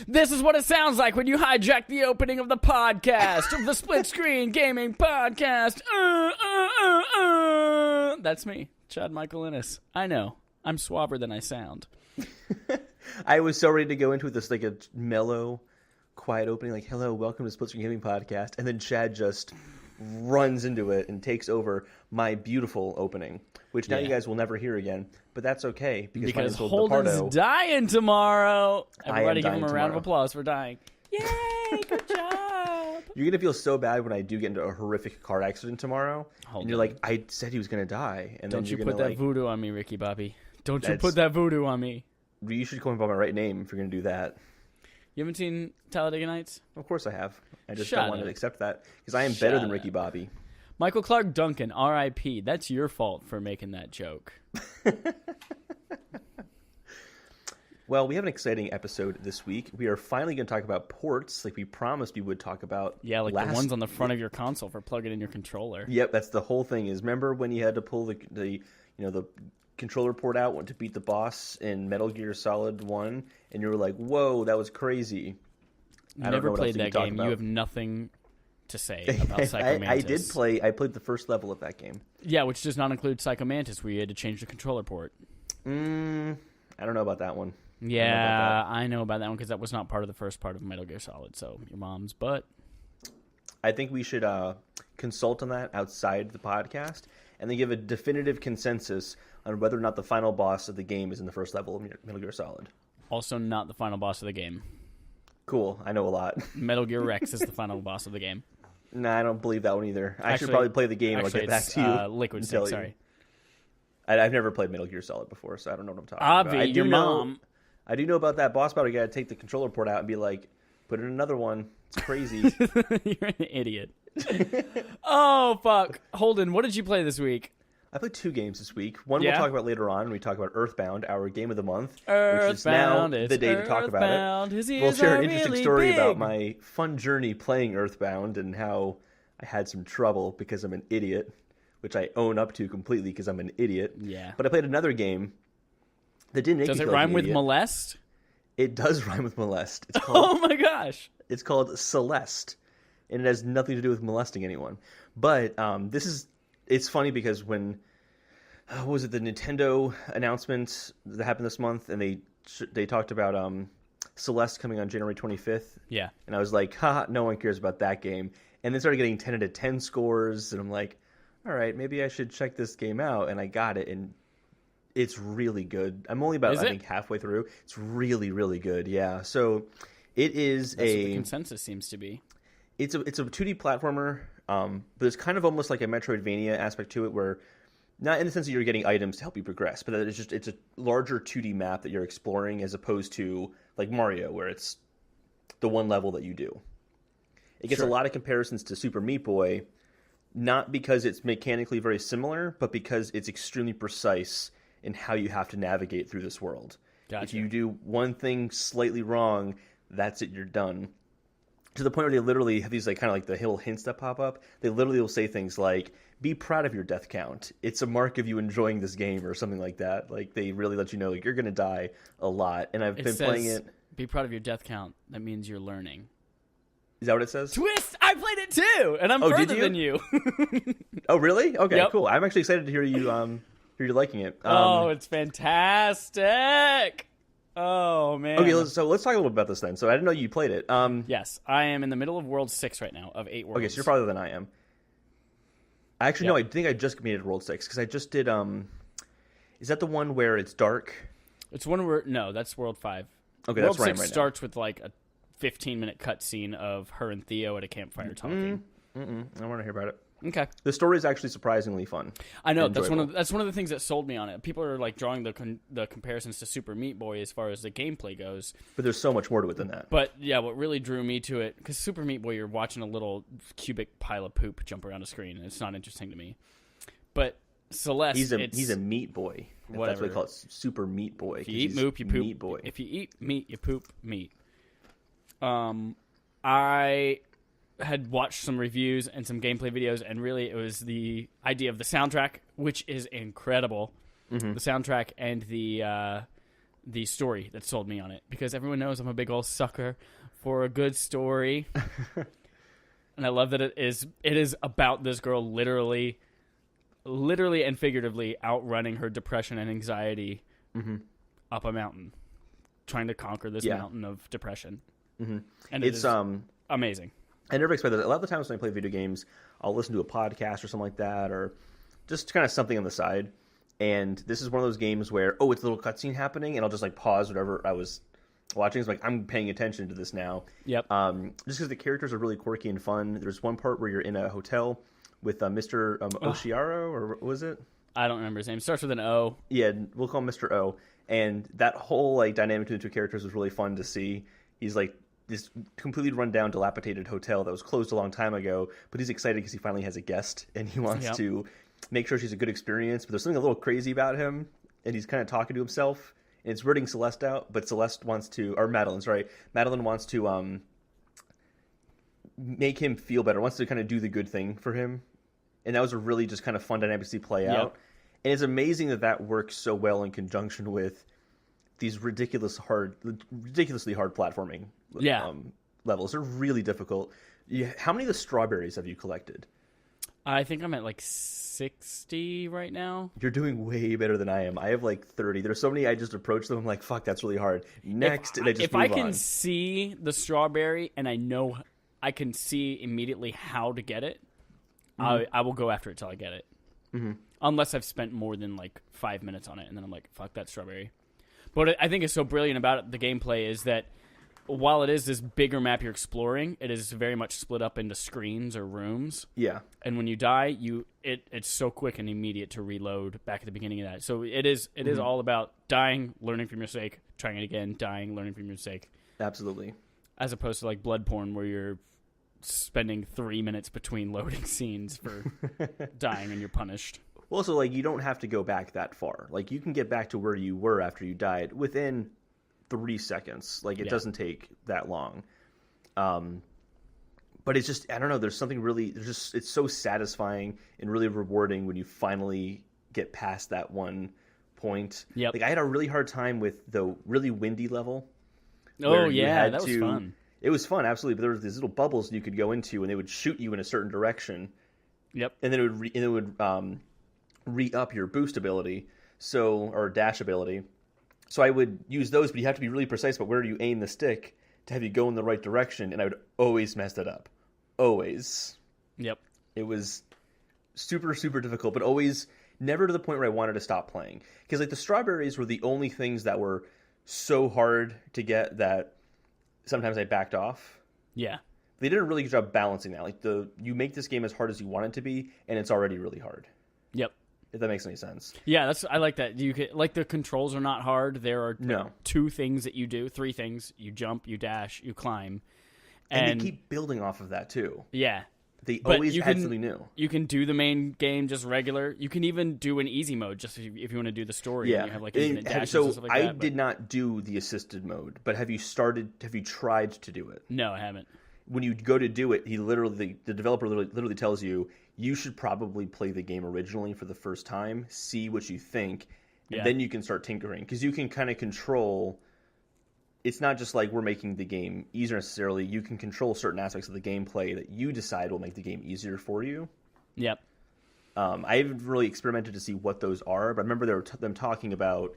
This is what it sounds like when you hijack the opening of the podcast, of the Split Screen Gaming Podcast. That's me, Chad Michael Innes. I know. I'm suaver than I sound. I was so ready to go into this like a mellow, quiet opening, like, hello, welcome to Split Screen Gaming Podcast. And then Chad just runs into it and takes over my beautiful opening, which now you guys will never hear again. But that's okay, because Holden's dying tomorrow. Everybody give him a round tomorrow. of applause for dying. Yay, good job. You're going to feel so bad when I do get into a horrific car accident tomorrow. Holden. And you're like, I said he was going to die. And Don't then you you're put gonna, that like, voodoo on me, Ricky Bobby. Don't you put that voodoo on me. You should call me by my right name if you're going to do that. You haven't seen Talladega Nights? Of course I have. I just Shut don't want up. to accept that, because I am better than Shut Ricky up. Bobby. Michael Clark Duncan, R.I.P. That's your fault for making that joke. Well, we have an exciting episode this week. We are finally going to talk about ports, like we promised we would talk about. Yeah, like the ones on the front of your console for plugging in your controller. Yep, that's the whole thing. Is remember when you had to pull the controller port out to beat the boss in Metal Gear Solid 1, and you were like, "Whoa, that was crazy." You never played that game. You have nothing to say about Psycho Mantis. I played the first level of that game. Yeah, which does not include Psycho Mantis, where you had to change the controller port. I don't know about that one. Yeah, I know about that one because that was not part of the first part of Metal Gear Solid, so your mom's butt. I think we should consult on that outside the podcast and then give a definitive consensus on whether or not the final boss of the game is in the first level of Metal Gear Solid. Also not the final boss of the game. Cool, I know a lot. Metal Gear Rex is the final boss of the game. Nah, I don't believe that one either. I should probably play the game and I'll get back to you. Liquid Snake, sorry. I've never played Metal Gear Solid before, so I don't know what I'm talking about. Your mom. I do know about that boss battle. You got to take the controller port out and be like, put in another one. It's crazy. You're an idiot. Oh, fuck. Holden, what did you play this week? I played 2 games this week. One we'll talk about later on when we talk about Earthbound, our game of the month, which is now the day to talk about it. We'll share an interesting story about my fun journey playing Earthbound and how I had some trouble because I'm an idiot, which I own up to completely because I'm an idiot. Yeah. But I played another game that didn't make me feel like an rhyme with idiot. molest? It does rhyme with molest. It's called, Oh my gosh. It's called Celeste, and it has nothing to do with molesting anyone. But it's funny because when, what was it, the Nintendo announcement that happened this month, and they talked about Celeste coming on January 25th. Yeah. And I was like, haha, no one cares about that game. And then started getting 10 out of 10 scores, and I'm like, all right, maybe I should check this game out. And I got it, and it's really good. I'm only about, I think, halfway through. It's really, really good, yeah. So it is That's what the consensus seems to be. It's a 2D platformer, but it's kind of almost like a Metroidvania aspect to it, where not in the sense that you're getting items to help you progress, but that it's a larger 2D map that you're exploring as opposed to like Mario, where it's the one level that you do. It gets a lot of comparisons to Super Meat Boy, not because it's mechanically very similar, but because it's extremely precise in how you have to navigate through this world. Gotcha. If you do one thing slightly wrong, that's it, you're done. To the point where they literally have these like kind of like the little hints that pop up. They literally will say things like, be proud of your death count. It's a mark of you enjoying this game, or something like that. Like, they really let you know, like, you're going to die a lot. And I've been playing it. Be proud of your death count. That means you're learning. Is that what it says? Twist! I played it too! And I'm further than you. Oh, really? Okay, Yep. cool. I'm actually excited to hear you liking it. It's fantastic! Oh, man. Okay, so let's talk a little about this then. So I didn't know you played it. Yes, I am in the middle of World 6 right now, of 8 worlds. Okay, so you're farther than I am. Actually, no, I think I just made it World 6, because I just did, is that the one where it's dark? It's one where, no, that's World 5. Okay, World that's where I am 6 right now. starts with like a 15-minute cutscene of her and Theo at a campfire talking. I want to hear about it. Okay. The story is actually surprisingly fun. I know, that's one of the things that sold me on it. People are like drawing the comparisons to Super Meat Boy as far as the gameplay goes. But there's so much more to it than that. But yeah, what really drew me to it, because Super Meat Boy, you're watching a little cubic pile of poop jump around a screen, and it's not interesting to me. But Celeste, he's a meat boy. Whatever. That's what they call it, Super Meat Boy. If you eat moop, you poop. Meat boy. If you eat meat, you poop meat. I had watched some reviews and some gameplay videos, and really it was the idea of the soundtrack, which is incredible. Mm-hmm. The soundtrack and the the story that sold me on it, because everyone knows I'm a big old sucker for a good story. And I love that it is about this girl literally and figuratively outrunning her depression and anxiety up a mountain, trying to conquer this mountain of depression. And it's amazing. I never expected that. A lot of the times when I play video games, I'll listen to a podcast or something like that, or just kind of something on the side. And this is one of those games where, it's a little cutscene happening, and I'll just like pause whatever I was watching. It's like, I'm paying attention to this now. Yep. Just because the characters are really quirky and fun. There's one part where you're in a hotel with Mr. Oshiaro, or what was it? I don't remember his name. It starts with an O. Yeah, we'll call him Mr. O. And that whole like dynamic between the two characters was really fun to see. He's like this completely run down, dilapidated hotel that was closed a long time ago, but he's excited because he finally has a guest, and he wants to make sure she's a good experience. But there's something a little crazy about him, and he's kind of talking to himself, and it's rooting Celeste out. But Celeste wants to, or Madeline, sorry, Madeline wants to make him feel better, wants to kind of do the good thing for him. And that was a really just kind of fun dynamic to see play out. And it's amazing that works so well in conjunction with these ridiculously hard platforming levels. They're really difficult. How many of the strawberries have you collected? I think I'm at like 60 right now. You're doing way better than I am. I have like 30. There's so many I just approach them. I'm like, fuck, that's really hard. Next, and I just move on. If I can see the strawberry and I know I can see immediately how to get it, I will go after it till I get it. Unless I've spent more than like 5 minutes on it, and then I'm like, fuck that strawberry. But I think it's so brilliant about the gameplay is that while it is this bigger map you're exploring, it is very much split up into screens or rooms. Yeah. And when you die, it's so quick and immediate to reload back at the beginning of that. So it is all about dying, learning from your mistake, trying it again, dying, learning from your mistake. Absolutely. As opposed to like Bloodborne, where you're spending 3 minutes between loading scenes for dying and you're punished. Well, so like you don't have to go back that far. Like you can get back to where you were after you died within 3 seconds. Like it doesn't take that long. But it's just, I don't know, there's something really, it's so satisfying and really rewarding when you finally get past that one point. Yep. Like I had a really hard time with the really windy level. Oh yeah, that was fun. It was fun, absolutely. But there was these little bubbles you could go into, and they would shoot you in a certain direction. Yep. And then it would re-up your boost ability, or dash ability. So I would use those, but you have to be really precise about where you aim the stick to have you go in the right direction, and I would always mess it up. Always. Yep. It was super, super difficult, but always never to the point where I wanted to stop playing. Because like the strawberries were the only things that were so hard to get that sometimes I backed off. Yeah. They did a really good job balancing that. Like you make this game as hard as you want it to be, and it's already really hard. Yep. If that makes any sense. Yeah, I like that. You can, like, the controls are not hard. There are 2 things that you do, 3 things. You jump, you dash, you climb. And they keep building off of that too. Yeah. They always add something new. You can do the main game just regular. You can even do an easy mode just if you want to do the story. Yeah. And you have like infinite dashes so and stuff like that. I did not do the assisted mode, but have you tried to do it? No, I haven't. When you go to do it, the developer literally tells you should probably play the game originally for the first time, see what you think, and then you can start tinkering. Because you can kind of control. It's not just like we're making the game easier necessarily. You can control certain aspects of the gameplay that you decide will make the game easier for you. Yep. I haven't really experimented to see what those are, but I remember them talking about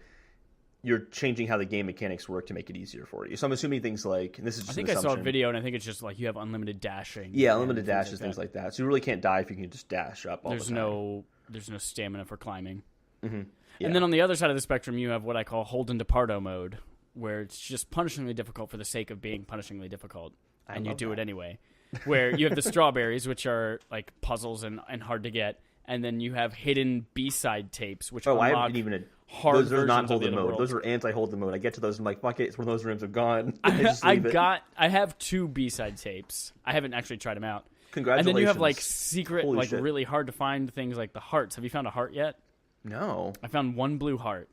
you're changing how the game mechanics work to make it easier for you. So I'm assuming things like, and this is just I think I saw a video, and I think it's just like you have unlimited dashing. Yeah, unlimited dashes, things like that. So you really can't die if you can just dash up all the time. There's no stamina for climbing. Mm-hmm. Yeah. And then on the other side of the spectrum, you have what I call Holden Departo mode, where it's just punishingly difficult for the sake of being punishingly difficult, and you do it anyway. Where you have the strawberries, which are like puzzles and hard to get, and then you have hidden B-side tapes, which unlock I haven't even hard those are not versions of the Holden mode. world. Those are anti-Holden mode. I get to those and I'm like, fuck it, it's one of those rooms have gone. I have 2 B-side tapes. I haven't actually tried them out. Congratulations. And then you have like secret, Holy like shit. really hard to find things like the hearts. Have you found a heart yet? No. I found 1 blue heart.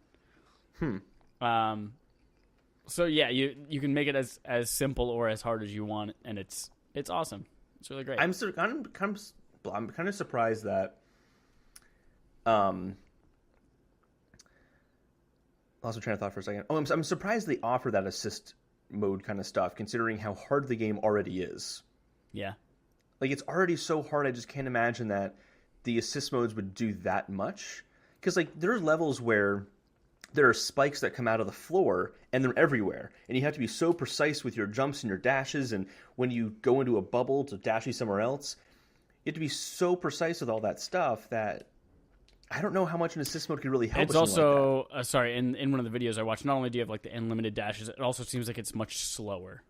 So yeah, you can make it as simple or as hard as you want, and it's awesome. It's really great. I'm kind of surprised that lost my train of thought for a second. Oh, I'm surprised they offer that assist mode kind of stuff, considering how hard the game already is. Yeah. Like, it's already so hard, I just can't imagine that the assist modes would do that much. Because, like, there are levels where there are spikes that come out of the floor, and they're everywhere. And you have to be so precise with your jumps and your dashes, and when you go into a bubble to dash you somewhere else, you have to be so precise with all that stuff that I don't know how much an assist mode could really help. It's also, sorry, in one of the videos I watched, not only do you have, like, the unlimited dashes, it also seems like it's much slower.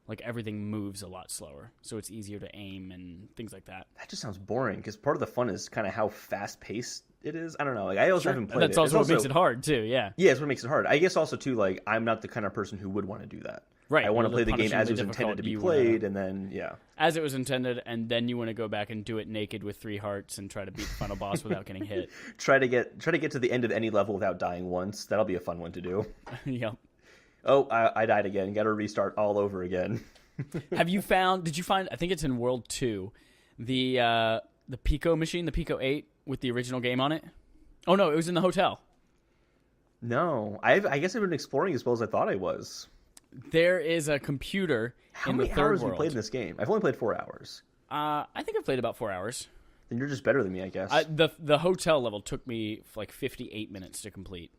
Like, everything moves a lot slower, so it's easier to aim and things like that. That just sounds boring, because part of the fun is kind of how fast-paced it is. I don't know. Like, I also haven't played That's it. also what makes it hard, too, yeah. Yeah, it's what makes it hard. I guess also, too, like, I'm not the kind of person who would want to do that. Right. I want to play the game as it was intended to be played, and then, yeah. As it was intended, and then you want to go back and do it naked with 3 hearts and try to beat the final boss without getting hit. Try to get to the end of any level without dying once. That'll be a fun one to do. Yep. Oh, I died again. Got to restart all over again. Did you find, I think it's in World 2, the Pico machine, the Pico 8 with the original game on it? Oh, no, it was in the hotel. No. I guess I've been exploring as well as I thought I was. There is a computer in the third world. How many hours have you played in this game? I've only played 4 hours. I think I've played about 4 hours. Then you're just better than me, I guess. The hotel level took me like 58 minutes to complete.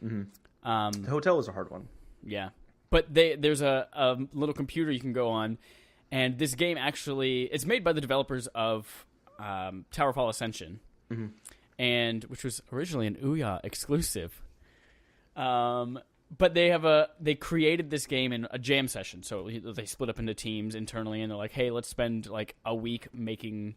Mm-hmm. The hotel was a hard one. Yeah. But there's a little computer you can go on, and this game actually, it's made by the developers of Towerfall Ascension, and which was originally an Ouya exclusive. But they created this game in a jam session, so they split up into teams internally, and they're like, hey, let's spend like a week making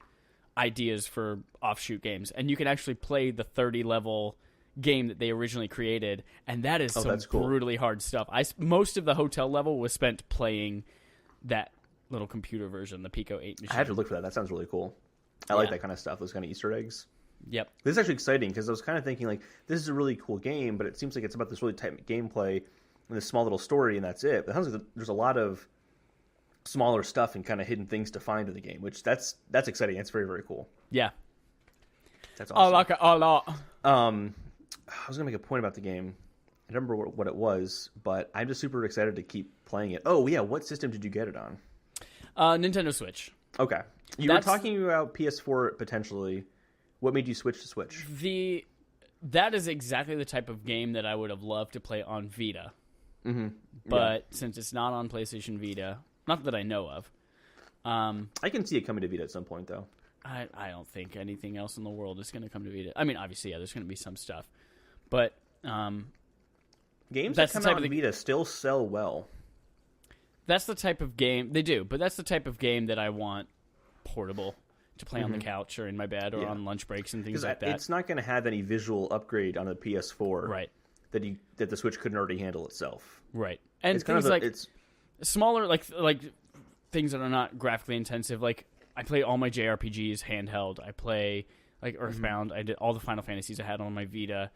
ideas for offshoot games, and you can actually play the 30-level game that they originally created, and that is some brutally hard stuff. Most of the hotel level was spent playing that little computer version, the Pico 8 machine. I have to look for that. That sounds really cool. I like that kind of stuff, those kind of Easter eggs. Yep. This is actually exciting, because I was kind of thinking, like, this is a really cool game, but it seems like it's about this really tight gameplay and this small little story, and that's it. But it sounds like there's a lot of smaller stuff and kind of hidden things to find in the game, which that's exciting. It's very, very cool. Yeah. That's awesome. I like it a lot. I was going to make a point about the game. I don't remember what it was, but I'm just super excited to keep playing it. Oh, yeah. What system did you get it on? Nintendo Switch. Okay. You were talking about PS4 potentially. What made you switch to Switch? That is exactly the type of game that I would have loved to play on Vita. Mm-hmm. But since it's not on PlayStation Vita, not that I know of. I can see it coming to Vita at some point, though. I don't think anything else in the world is going to come to Vita. I mean, obviously, yeah, there's going to be some stuff. But games that come out on Vita still sell well. That's the type of game... They do, but that's the type of game that I want portable to play on the couch or in my bed or on lunch breaks and things like that. It's not going to have any visual upgrade on the PS4 right. that the Switch couldn't already handle itself. Right. And it's things like smaller, like things that are not graphically intensive. Like, I play all my JRPGs handheld. I play, like, Earthbound. I did all the Final Fantasies I had on my Vita.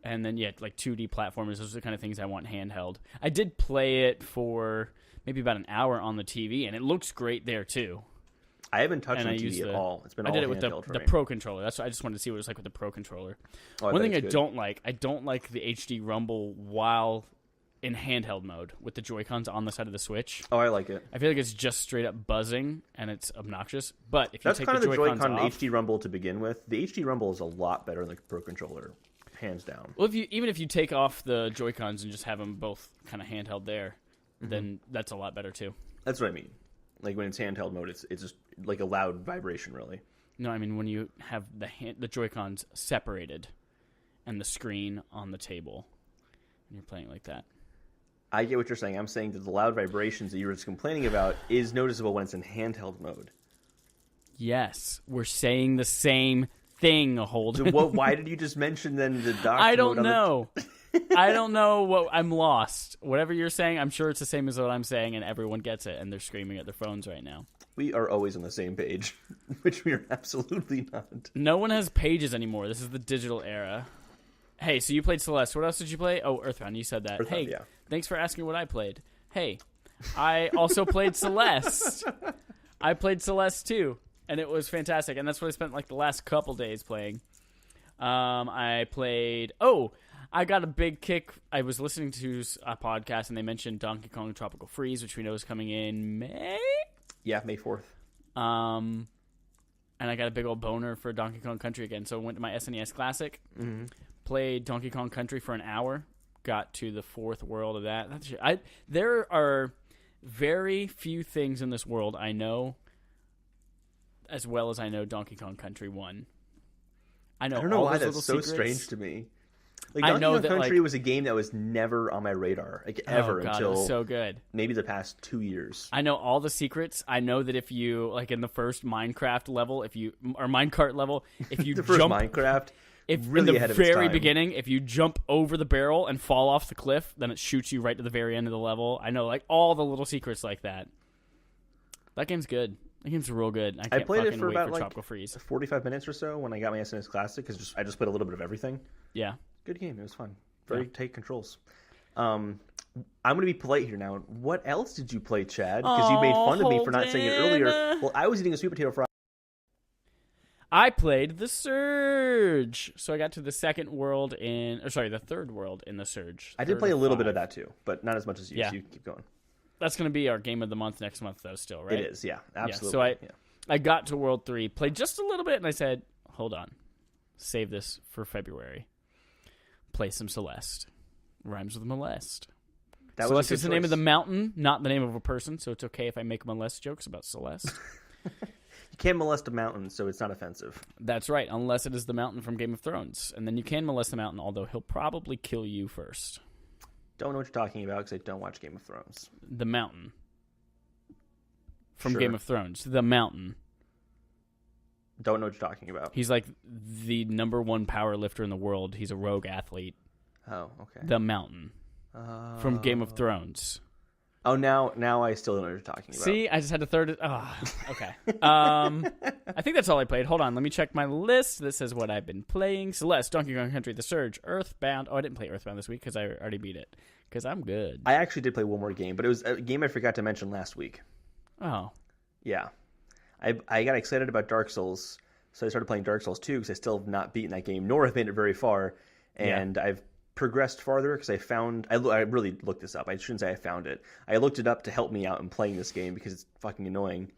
And then, like 2D platformers. Those are the kind of things I want handheld. I did play it for maybe about an hour on the TV, and it looks great there, too. I haven't touched the TV at all. It's been all handheld. I did it with the Pro Controller. That's why I just wanted to see what it was like with the Pro Controller. One thing I don't like the HD Rumble while in handheld mode with the Joy-Cons on the side of the Switch. Oh, I like it. I feel like it's just straight up buzzing and it's obnoxious. But if you take kind the of Joy-Cons the Joy-Con off, HD Rumble to begin with. The HD Rumble is a lot better than the Pro Controller, hands down. Well, even if you take off the Joy-Cons and just have them both kind of handheld there, then that's a lot better too. That's what I mean. Like when it's handheld mode, it's just like a loud vibration, really. No, I mean when you have the Joy-Cons separated and the screen on the table, and you're playing like that. I get what you're saying. I'm saying that the loud vibrations that you were just complaining about is noticeable when it's in handheld mode. Yes, we're saying the same thing, Holden. So why did you just mention then the dock? I don't know. I don't know. I'm lost. Whatever you're saying, I'm sure it's the same as what I'm saying, and everyone gets it, and they're screaming at their phones right now. We are always on the same page, which we are absolutely not. No one has pages anymore. This is the digital era. Hey, so you played Celeste. What else did you play? Oh, Earthbound. You said that. Earthbound, hey, yeah. Thanks for asking what I played. Hey, I also played Celeste. I played Celeste too, and it was fantastic. And that's what I spent like the last couple days playing. I played. Oh, I got a big kick. I was listening to a podcast, and they mentioned Donkey Kong Tropical Freeze, which we know is coming in May. Yeah, May 4th. And I got a big old boner for Donkey Kong Country again. So I went to my SNES Classic, played Donkey Kong Country for an hour, got to the 4th world of that. There are very few things in this world I know as well as I know Donkey Kong Country 1. I don't know all why those that's little so secrets. strange to me. Like, Donkey Kong Country was a game that was never on my radar, ever, God, until it was so good. Maybe the past 2 years. I know all the secrets. I know that if you, like in the first Minecraft level, or minecart level, if you the first jump Minecraft, in really the ahead of its very time. beginning, if you jump over the barrel and fall off the cliff, then it shoots you right to the very end of the level. I know like all the little secrets like that. That game's good. That game's real good. I can't played it fucking for wait about for like Tropical Freeze. 45 minutes or so when I got my SNES Classic, because I just played a little bit of everything. Yeah. Good game. It was fun. Very tight controls. I'm going to be polite here now. What else did you play, Chad? Because you made fun of me for not saying it earlier. Well, I was eating a sweet potato fry. I played the Surge. So I got to the third world in the Surge. I did play a little bit of that too, but not as much as you. Yeah. So you keep going. That's going to be our game of the month next month, though, still, right? It is, yeah. Absolutely. Yeah, so I got to World 3, played just a little bit, and I said, hold on. Save this for February. Play some Celeste. Rhymes with molest. Celeste is the name of the mountain, not the name of a person, so it's okay if I make molest jokes about Celeste. You can't molest a mountain, so it's not offensive. That's right, unless it is the mountain from Game of Thrones. And then you can molest the mountain, although he'll probably kill you first. Don't know what you're talking about because I don't watch Game of Thrones. The mountain. From Sure. Game of Thrones. The mountain. Don't know what you're talking about. He's like the number one power lifter in the world. He's a rogue athlete. Oh, okay. The mountain. From Game of Thrones. Oh, now I still don't know what you're talking about. See, I just had to third it. Oh, okay. I think that's all I played. Hold on, let me check my list. This is what I've been playing: Celeste, Donkey Kong Country, The Surge, Earthbound. Oh, I didn't play Earthbound this week because I already beat it. Because I'm good. I actually did play one more game, but it was a game I forgot to mention last week. Oh. Yeah. I got excited about Dark Souls, so I started playing Dark Souls 2 because I still have not beaten that game, nor have made it very far. And I've progressed farther because I really looked this up. I shouldn't say I found it. I looked it up to help me out in playing this game because it's fucking annoying.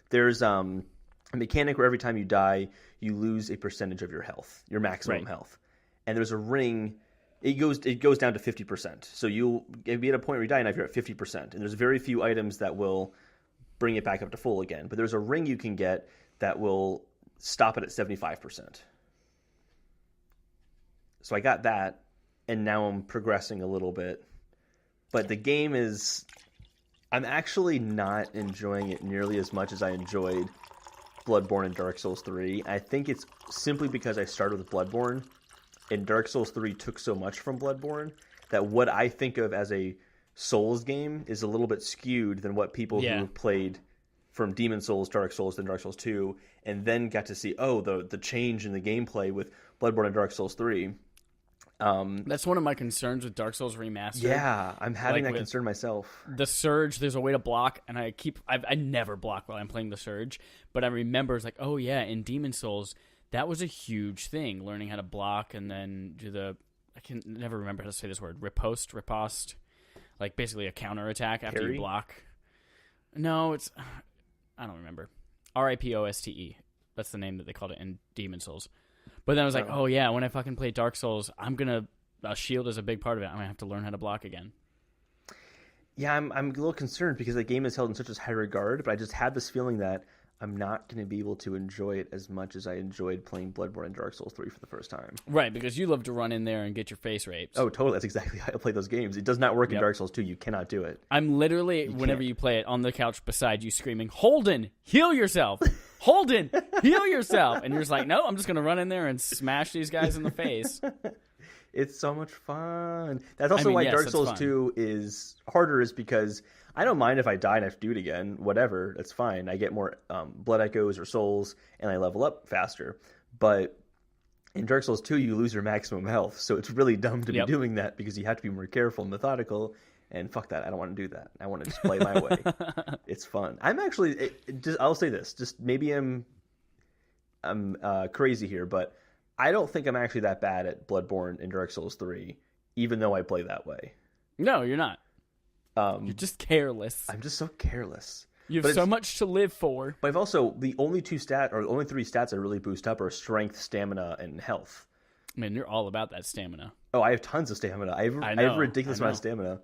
There's a mechanic where every time you die, you lose a percentage of your health, your maximum health. And there's a ring. It goes down to 50%. So you'll be at a point where you die, and if you're at 50%, and there's very few items that will bring it back up to full again. But there's a ring you can get that will stop it at 75%. So I got that, and now I'm progressing a little bit. But the game is... I'm actually not enjoying it nearly as much as I enjoyed Bloodborne and Dark Souls 3. I think it's simply because I started with Bloodborne, and Dark Souls 3 took so much from Bloodborne that what I think of as a Souls game is a little bit skewed than what people who have played from Demon Souls, Dark Souls, then Dark Souls 2, and then got to see, the change in the gameplay with Bloodborne and Dark Souls 3. That's one of my concerns with Dark Souls Remastered. Yeah, I'm having that concern myself. The Surge, there's a way to block, and I never block while I'm playing the Surge, but I remember it's like, oh yeah, in Demon Souls, that was a huge thing, learning how to block and then do I can never remember how to say this word, riposte, like basically a counterattack after you block. No, I don't remember. RIPOSTE. That's the name that they called it in Demon Souls. But then I was like, oh yeah, when I fucking play Dark Souls, shield is a big part of it. I'm going to have to learn how to block again. Yeah, I'm a little concerned because the game is held in such a high regard, but I just had this feeling that I'm not going to be able to enjoy it as much as I enjoyed playing Bloodborne and Dark Souls 3 for the first time. Right, because you love to run in there and get your face raped. Oh, totally. That's exactly how I play those games. It does not work in Dark Souls 2. You cannot do it. I'm literally, whenever you play it, on the couch beside you screaming, Holden, heal yourself! Holden, heal yourself! And you're just like, no, I'm just going to run in there and smash these guys in the face. It's so much fun. That's also why Dark Souls 2 is harder, is because I don't mind if I die and I have to do it again. Whatever, that's fine. I get more blood echoes or souls, and I level up faster. But in Dark Souls 2, you lose your maximum health, so it's really dumb to be doing that because you have to be more careful and methodical. And fuck that, I don't want to do that. I want to just play my way. It's fun. I'm actually. I'll say this. Just maybe I'm crazy here, but I don't think I'm actually that bad at Bloodborne and Dark Souls 3 even though I play that way. No, you're not. You're just careless. I'm just so careless. You have so much to live for. But I've also, the only three stats I really boost up are strength, stamina, and health. Man, you're all about that stamina. Oh, I have tons of stamina. I have a ridiculous amount of stamina.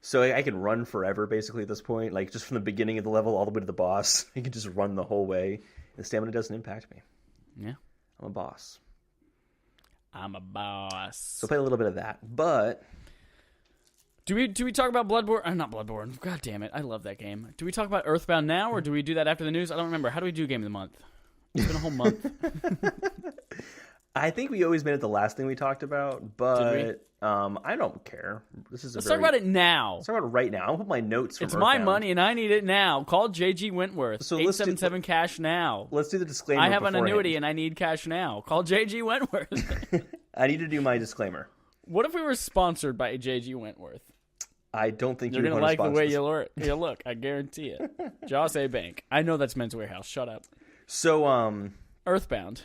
So I can run forever, basically, at this point. Like, just from the beginning of the level all the way to the boss. I can just run the whole way. And stamina doesn't impact me. Yeah. I'm a boss. I'm a boss. So I played a little bit of that. But... Do we talk about Bloodborne? Not Bloodborne. God damn it. I love that game. Do we talk about Earthbound now, or do we do that after the news? I don't remember. How do we do Game of the Month? It's been a whole month. I think we always made it the last thing we talked about, but I don't care. Let's talk about it now. Let's talk about it right now. I'll put my notes from It's Earthbound. my money, and I need it now. Call JG Wentworth. So 877 cash now. Let's do the disclaimer I have an beforehand. annuity, and I need cash now. Call JG Wentworth. I need to do my disclaimer. What if we were sponsored by JG Wentworth? I don't think you're going to like the way you look. I guarantee it. Joss A. Bank. I know that's Men's Warehouse. Shut up. So, Earthbound.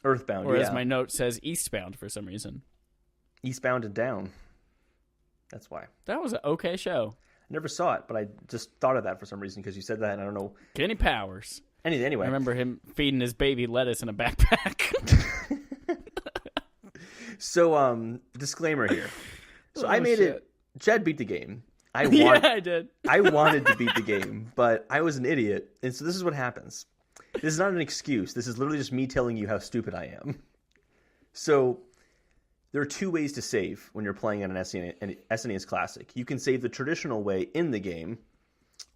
Or as my note says, Eastbound for some reason. Eastbound and Down. That's why. That was an okay show. I never saw it, but I just thought of that for some reason because you said that, and I don't know. Kenny Powers. Anyway. I remember him feeding his baby lettuce in a backpack. So, disclaimer here. So I made it. Chad beat the game. Yeah, I did. I wanted to beat the game, but I was an idiot. And so this is what happens. This is not an excuse. This is literally just me telling you how stupid I am. So there are two ways to save when you're playing on an SNES Classic. You can save the traditional way in the game,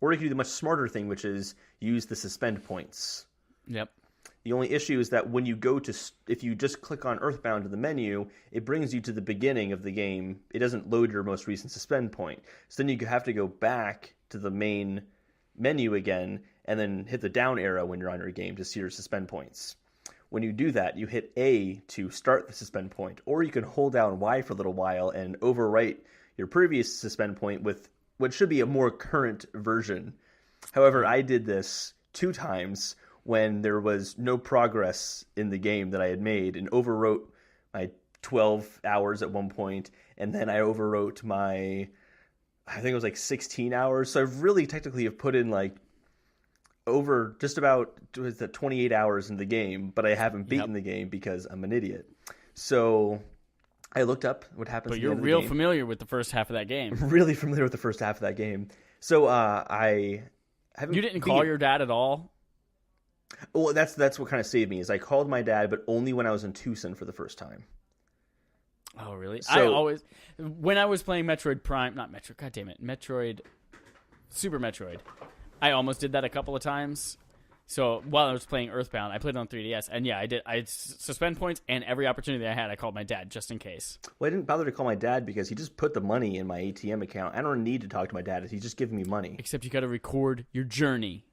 or you can do the much smarter thing, which is use the suspend points. Yep. The only issue is that when you go to, if you just click on Earthbound in the menu, it brings you to the beginning of the game. It doesn't load your most recent suspend point. So then you have to go back to the main menu again and then hit the down arrow when you're on your game to see your suspend points. When you do that, you hit A to start the suspend point, or you can hold down Y for a little while and overwrite your previous suspend point with what should be a more current version. However, I did this 2 times when there was no progress in the game that I had made, and overwrote my 12 hours at one point, and then I overwrote my, I think it was like 16 hours. So I've really technically have put in like over just about 28 hours in the game, but I haven't beaten the game because I'm an idiot. So I looked up what happens. But you're real familiar with the first half of that game. Really familiar with the first half of that game. So I haven't. You didn't call your dad at all? Well, that's what kind of saved me. Is I called my dad, but only when I was in Tucson for the first time. Oh, really? So, when I was playing Metroid Prime, not Metroid, God damn it, Super Metroid, I almost did that a couple of times. So while I was playing Earthbound, I played it on 3DS, and yeah, I did. I suspend points, and every opportunity I had, I called my dad just in case. Well, I didn't bother to call my dad because he just put the money in my ATM account. I don't need to talk to my dad; he's just giving me money. Except you got to record your journey.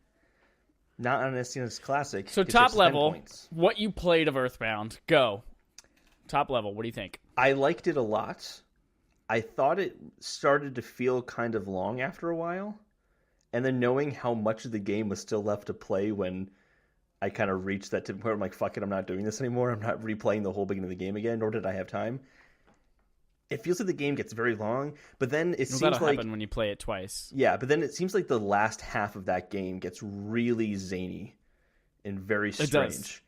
Not on an SNES Classic. So top level, what you played of Earthbound? Go. Top level, what do you think? I liked it a lot. I thought it started to feel kind of long after a while. And then knowing how much of the game was still left to play when I kind of reached that tipping point where I'm like, fuck it, I'm not doing this anymore. I'm not replaying the whole beginning of the game again, nor did I have time. It feels like the game gets very long, but then it seems that'll like... happen when you play it twice. Yeah, but then it seems like the last half of that game gets really zany and very strange. It does.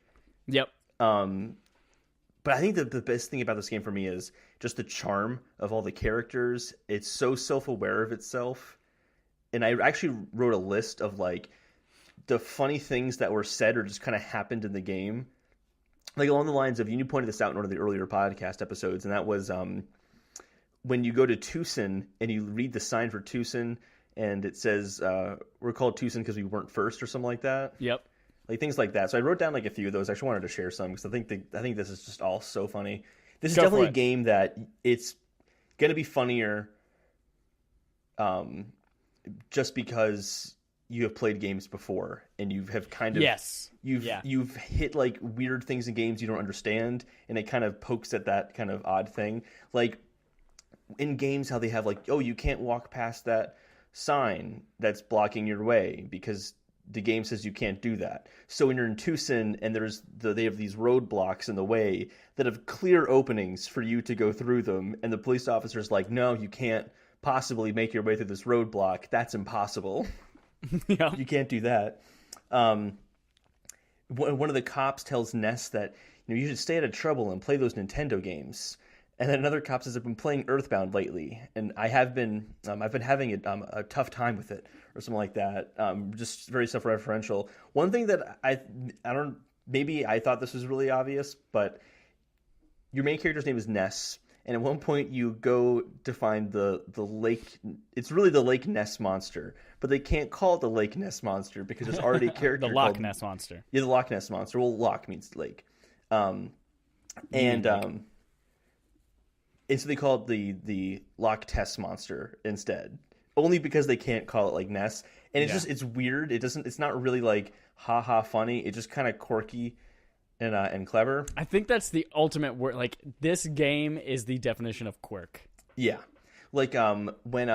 Yep. But I think that the best thing about this game for me is just the charm of all the characters. It's so self-aware of itself. And I actually wrote a list of like the funny things that were said or just kind of happened in the game. Like along the lines of, you pointed this out in one of the earlier podcast episodes, and that was when you go to Tucson and you read the sign for Tucson and it says, we're called Tucson because we weren't first or something like that. Yep. Like things like that. So I wrote down like a few of those. I actually wanted to share some because I think this is just all so funny. This is definitely a game that it's going to be funnier just because you have played games before and you have kind of you've hit like weird things in games you don't understand, and it kind of pokes at that kind of odd thing. Like in games how they have like, oh, you can't walk past that sign that's blocking your way because the game says you can't do that. So when you're in Tucson and they have these roadblocks in the way that have clear openings for you to go through them, and the police officer's like, no, you can't possibly make your way through this roadblock. That's impossible. Yeah. You can't do that. One of the cops tells Ness that you should stay out of trouble and play those Nintendo games. And then another cop says, I've been playing Earthbound lately, and I've been having a tough time with it, or something like that. Just very self-referential. One thing that maybe I thought this was really obvious, but your main character's name is Ness, and at one point you go to find the lake. It's really the Lake Ness monster, but they can't call it the Lake Ness monster because there's already a character the Loch Ness monster. Yeah, the Loch Ness monster. Well, Loch means lake. And so they call it the Loch Ness monster instead, only because they can't call it like Ness. And it's weird. It's not really like ha funny. It's just kind of quirky and clever. I think that's the ultimate word. Like, this game is the definition of quirk. Yeah, like when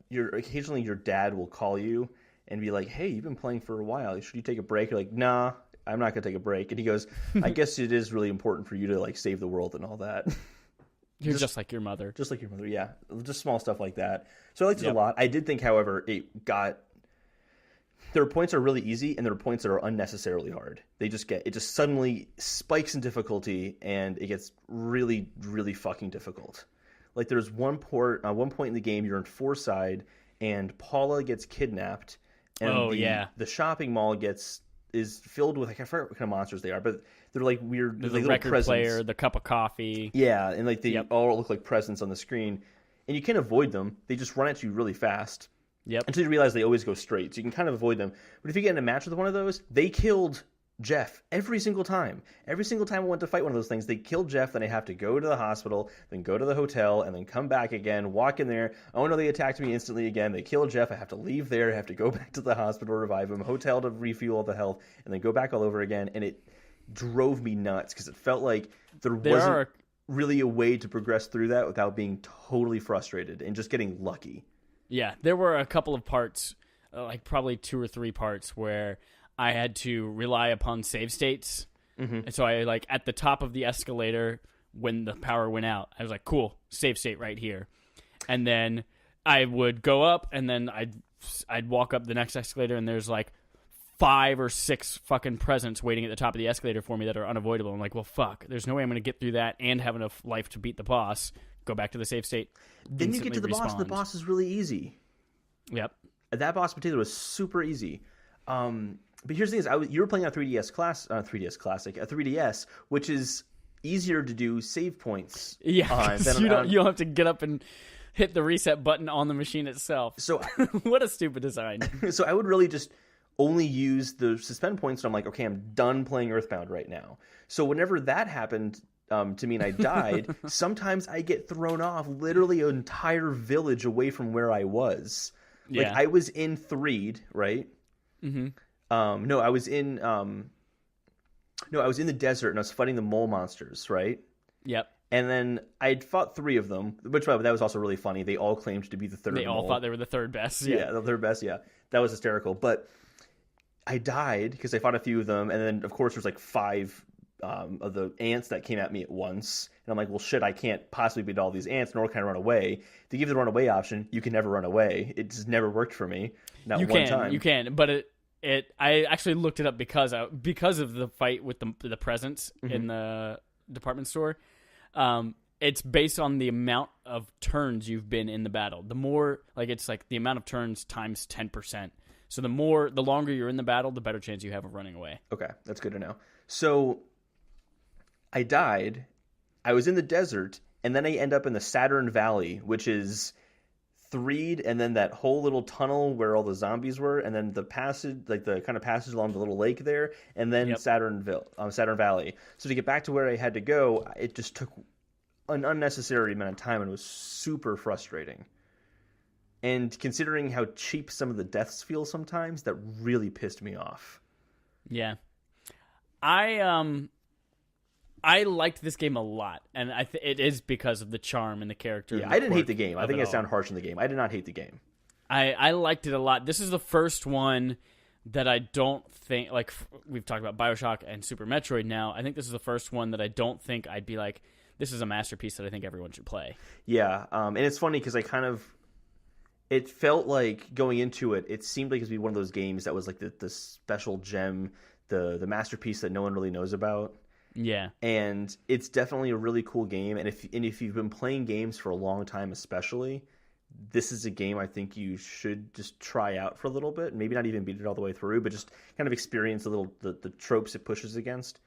occasionally your dad will call you and be like, "Hey, you've been playing for a while. Should you take a break?" You're like, "Nah, I'm not gonna take a break." And he goes, "I guess it is really important for you to like save the world and all that." You're just like your mother. Just like your mother, yeah. Just small stuff like that. So I liked it a lot. I did think, however, there are points that are really easy, and there are points that are unnecessarily hard. It just suddenly spikes in difficulty, and it gets really, really fucking difficult. Like, there's one point in the game, you're in Fourside, and Paula gets kidnapped, and the shopping mall is filled with, like, I forget what kind of monsters they are, but they're like weird, the like record presents. player, the cup of coffee. Yeah, and like they all look like presents on the screen, and you can't avoid them. They just run at you really fast. Yep. Until you realize they always go straight, so you can kind of avoid them. But if you get in a match with one of those, they killed Jeff every single time. Every single time I went to fight one of those things, they killed Jeff. Then I have to go to the hospital, then go to the hotel, and then come back again, walk in there. Oh no, they attacked me instantly again. They killed Jeff. I have to leave there. I have to go back to the hospital to revive him, hotel to refuel all the health, and then go back all over again. And it drove me nuts because it felt like there wasn't really a way to progress through that without being totally frustrated and just getting lucky. Yeah, there were a couple of parts, like probably 2 or 3 parts where I had to rely upon save states. Mm-hmm. And so I, like, at the top of the escalator when the power went out, I was like, cool, save state right here. And then I would go up, and then I'd walk up the next escalator, and there's like 5 or 6 fucking presents waiting at the top of the escalator for me that are unavoidable. I'm like, well, fuck, there's no way I'm going to get through that and have enough life to beat the boss. Go back to the save state. Then you get to the boss, and the boss is really easy. Yep. That boss in particular was super easy. But here's the thing: you were playing on 3DS Classic, a 3DS, which is easier to do save points. Yeah, you don't have to get up and hit the reset button on the machine itself. So what a stupid design. So I would really just only use the suspend points. And I'm like, okay, I'm done playing Earthbound right now. So whenever that happened to me and I died, sometimes I get thrown off literally an entire village away from where I was. Like, I was in Threed, right? Mm-hmm. I was in the desert and I was fighting the mole monsters, right? Yep. And then I'd fought 3 of them, which that was also really funny. They all claimed to be the third. They all thought they were the third best. Yeah, the third best. Yeah, that was hysterical. But I died because I fought a few of them, and then of course there's like 5 of the ants that came at me at once, and I'm like, well, shit, I can't possibly beat all these ants, nor can I run away. To give the run away option, you can never run away. It just never worked for me. Not one time. You can, but I actually looked it up because of the fight with the presents in the department store. It's based on the amount of turns you've been in the battle. The more, like, it's like the amount of turns times 10%. So the longer you're in the battle, the better chance you have of running away. Okay, that's good to know. So I died. I was in the desert, and then I end up in the Saturn Valley, which is Threed, and then that whole little tunnel where all the zombies were, and then the passage, like the kind of passage along the little lake there, and then Saturn Valley. So to get back to where I had to go, it just took an unnecessary amount of time, and it was super frustrating. And considering how cheap some of the deaths feel sometimes, that really pissed me off. Yeah. I liked this game a lot, and it is because of the charm and the character. Yeah, I didn't hate the game. I think I sound harsh in the game. I did not hate the game. I liked it a lot. This is the first one that I don't think, like, we've talked about BioShock and Super Metroid now. I think this is the first one that I don't think I'd be like, this is a masterpiece that I think everyone should play. Yeah, and it's funny because it felt like going into it, it seemed like it would be one of those games that was like the special gem, the masterpiece that no one really knows about. Yeah. And it's definitely a really cool game. And if you've been playing games for a long time, especially, this is a game I think you should just try out for a little bit. Maybe not even beat it all the way through, but just kind of experience the tropes it pushes against.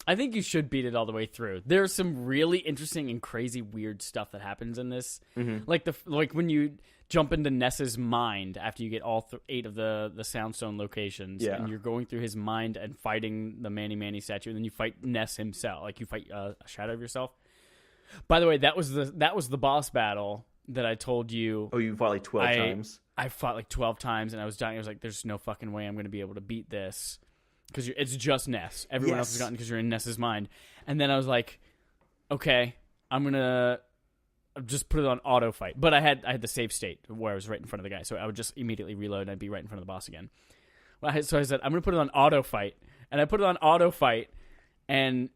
I think you should beat it all the way through. There's some really interesting and crazy weird stuff that happens in this. Mm-hmm. Like when you jump into Ness's mind after you get all 8 of the Soundstone locations, and you're going through his mind and fighting the Manny statue, and then you fight Ness himself. Like you fight a shadow of yourself. By the way, that was the boss battle that I told you. Oh, you fought like 12 times? I fought like 12 times, and I was dying. I was like, there's no fucking way I'm going to be able to beat this. Because it's just Ness. Everyone else has gotten because you're in Ness's mind. And then I was like, okay, I'm going to just put it on auto fight. But I had the save state where I was right in front of the guy. So I would just immediately reload and I'd be right in front of the boss again. So I said, I'm going to put it on auto fight. And I put it on auto fight. And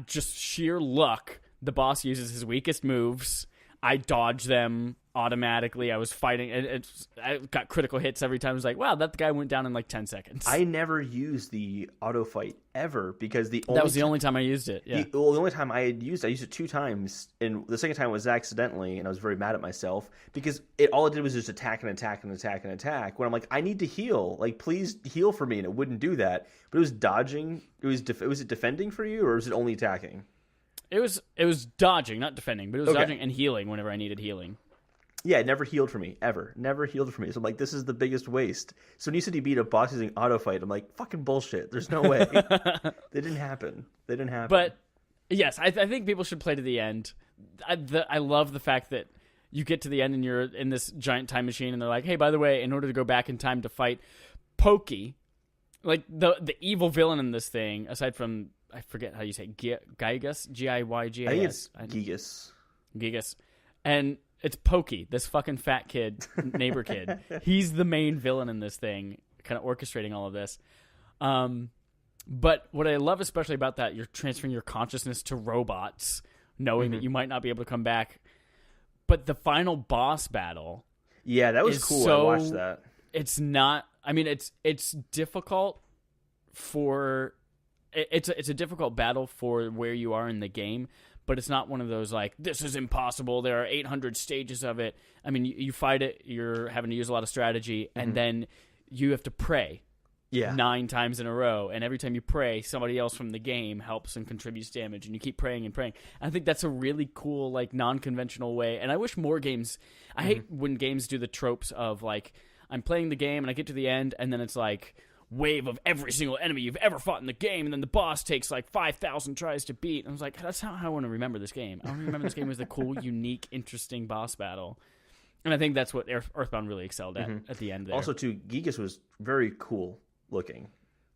just sheer luck, the boss uses his weakest moves. I dodge them automatically. I was fighting. I got critical hits every time. I was like, wow, that guy went down in like 10 seconds. I never used the auto fight ever because that was the only time I used it. Yeah. The only time I used it 2 times, and the second time was accidentally, and I was very mad at myself because all it did was just attack and attack and attack and attack. When I'm like, I need to heal, like please heal for me, and it wouldn't do that. But it was dodging. Was it defending for you, or was it only attacking? It was dodging, not defending, but it was dodging and healing whenever I needed healing. Yeah, it never healed for me, ever. Never healed for me. So I'm like, this is the biggest waste. So when you said you beat a boss using auto fight, I'm like, fucking bullshit. There's no way. They didn't happen. But, yes, I think people should play to the end. I love the fact that you get to the end and you're in this giant time machine and they're like, hey, by the way, in order to go back in time to fight Pokey, like the evil villain in this thing, aside from, I forget how you say Gygas? G-I-Y-G-A-S. I think it's Gigas. Gigas. And it's Pokey, this fucking fat kid, neighbor kid. He's the main villain in this thing, kind of orchestrating all of this. But what I love especially about that, you're transferring your consciousness to robots, knowing that you might not be able to come back. But the final boss battle... Yeah, that was cool. I watched that. It's not... I mean, it's difficult for... It's a difficult battle for where you are in the game, but it's not one of those like, this is impossible, there are 800 stages of it. I mean, you fight it, you're having to use a lot of strategy, and then you have to pray 9 times in a row, and every time you pray, somebody else from the game helps and contributes damage, and you keep praying and praying. I think that's a really cool, like, non-conventional way, and I wish more games... I hate when games do the tropes of, like, I'm playing the game, and I get to the end, and then it's like... wave of every single enemy you've ever fought in the game, and then the boss takes like 5,000 tries to beat. And I was like, that's not how I want to remember this game. I want to remember this game as the cool, unique, interesting boss battle. And I think that's what Earthbound really excelled at the end there. Also, too, Gigas was very cool looking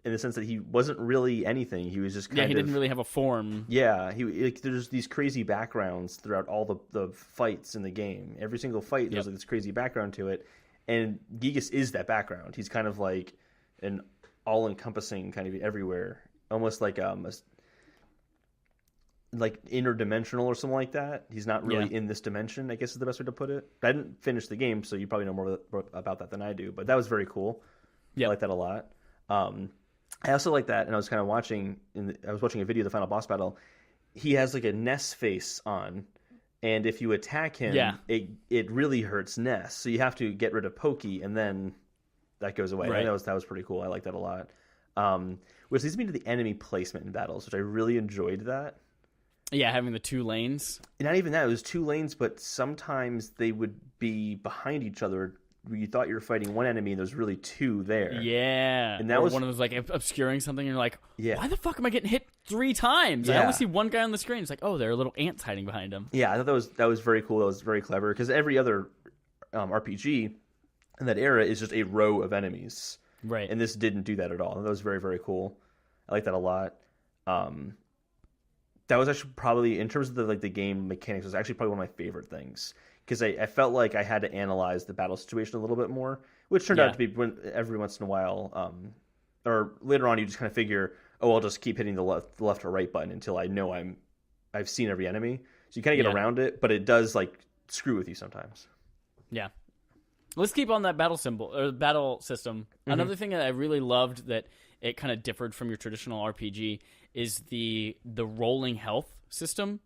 in the sense that he wasn't really anything. He was just kind of... he didn't really have a form. Yeah, there's these crazy backgrounds throughout all the fights in the game. Every single fight, there's like this crazy background to it. And Gigas is that background. He's kind of like... an all-encompassing kind of everywhere, almost like like interdimensional or something like that. He's not really in this dimension, I guess is the best way to put it. I didn't finish the game, so you probably know more about that than I do, but that was very cool. I like that a lot. I also like that, and I was kind of watching I was watching a video of the final boss battle. He has like a Ness face on, and if you attack him, it really hurts Ness, so you have to get rid of Pokey, and then that goes away. Right. That was pretty cool. I like that a lot. Which leads me to the enemy placement in battles, which I really enjoyed that. Yeah, having the 2 lanes. Not even that. It was 2 lanes, but sometimes they would be behind each other. You thought you were fighting one enemy, and there's really 2 there. Yeah. And that was one of those, like, obscuring something, and you're like, yeah, why the fuck am I getting hit 3 times? Yeah. I only see one guy on the screen. It's like, oh, there are little ants hiding behind him. Yeah, I thought that was very cool. That was very clever, because every other RPG in that era is just a row of enemies. Right. And this didn't do that at all. That was very, very cool. I like that a lot. That was actually probably, in terms of the game mechanics, was actually probably one of my favorite things. Because I felt like I had to analyze the battle situation a little bit more, which turned out to be every once in a while, or later on you just kind of figure, oh, I'll just keep hitting the left or right button until I know I've seen every enemy. So you kind of get around it, but it does like screw with you sometimes. Yeah. Let's keep on that battle system. Another thing that I really loved that it kind of differed from your traditional RPG is the rolling health system,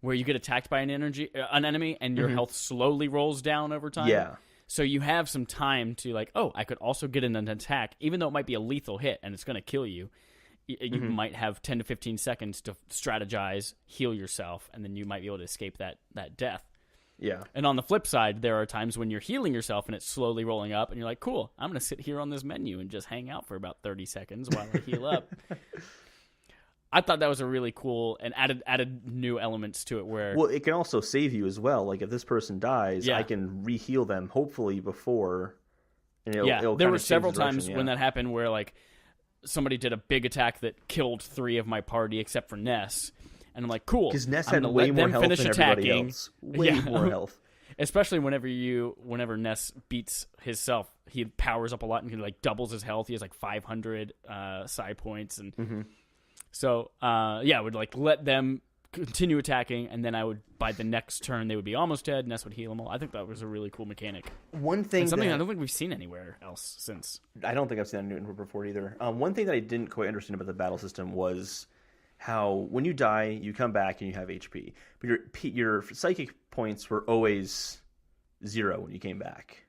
where you get attacked by an enemy and your health slowly rolls down over time. Yeah. So you have some time to like, oh, I could also get in an attack, even though it might be a lethal hit and it's going to kill you. You might have 10 to 15 seconds to strategize, heal yourself, and then you might be able to escape that death. Yeah. And on the flip side, there are times when you're healing yourself and it's slowly rolling up, and you're like, cool, I'm going to sit here on this menu and just hang out for about 30 seconds while I heal up. I thought that was a really cool and added new elements to it where... Well, it can also save you as well. Like, if this person dies, I can re-heal them, hopefully, before... And it'll there were several times when that happened where, like, somebody did a big attack that killed 3 of my party except for Ness. And I'm like, cool. Because Ness had way more health than everybody else. Way more health. Especially whenever Ness beats himself, he powers up a lot and he like doubles his health. He has like 500 psi points, and so I would like let them continue attacking, and then I would by the next turn they would be almost dead. Ness would heal them all. I think that was a really cool mechanic. One thing, something I don't think we've seen anywhere else since. I don't think I've seen that in before either. One thing that I didn't quite understand about the battle system was how when you die, you come back and you have HP, but your psychic points were always 0 when you came back.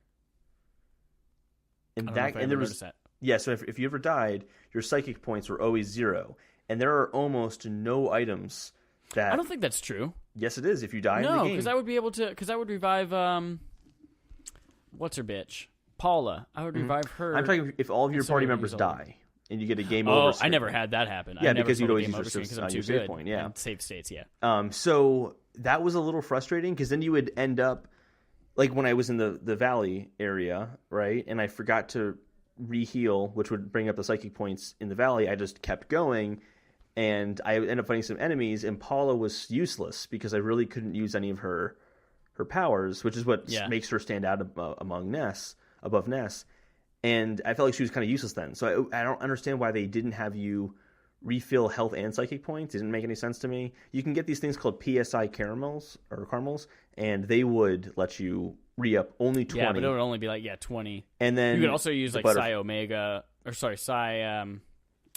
And so if you ever died, your psychic points were always 0, and there are almost no items that. I don't think that's true. Yes, it is. If you die in the game, no, because I would be able to. Because I would revive. What's her bitch? Paula. I would revive her. I'm talking if all of your party members die. And you get a game over. Oh, I never had that happen. Yeah, I never because you'd always use because I'm your too good. Point, yeah. And save states, yeah. So that was a little frustrating because then you would end up like when I was in the valley area, right? And I forgot to re-heal, which would bring up the psychic points in the valley. I just kept going, and I ended up fighting some enemies. And Paula was useless because I really couldn't use any of her powers, which is what makes her stand out above Ness. And I felt like she was kind of useless then. So I don't understand why they didn't have you refill health and psychic points. It didn't make any sense to me. You can get these things called PSI caramels, and they would let you re-up only 20. Yeah, but it would only be like, 20. And then you could also use like Psi Omega, Psi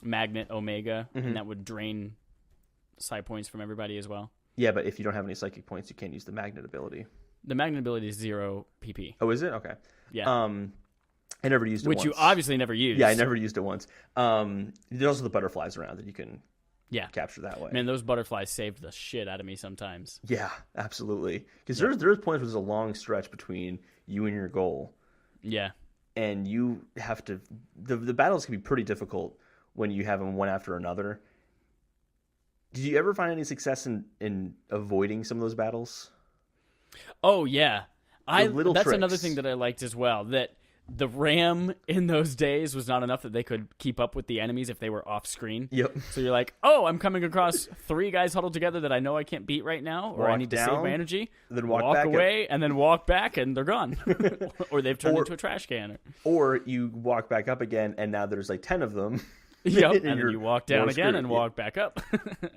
Magnet Omega, and that would drain Psi points from everybody as well. Yeah, but if you don't have any psychic points, you can't use the Magnet ability. The Magnet ability is 0 PP. Oh, is it? Okay. Yeah. I never used it once. Which you obviously never used. Yeah, I never used it once. There's also the butterflies around that you can capture that way. Man, those butterflies saved the shit out of me sometimes. Yeah, absolutely. Because there's points where there's a long stretch between you and your goal. Yeah. And you have to... The battles can be pretty difficult when you have them one after another. Did you ever find any success in avoiding some of those battles? Oh, yeah. That's tricks. Another thing that I liked as well, that the RAM in those days was not enough that they could keep up with the enemies if they were off screen. Yep. So you're like, oh, I'm coming across 3 guys huddled together that I know I can't beat right now, or I need to save my energy. Then walk away, and then walk back, and they're gone. Or they've turned into a trash can. Or you walk back up again, and now there's like 10 of them. Yep, and then you walk down again and walk back up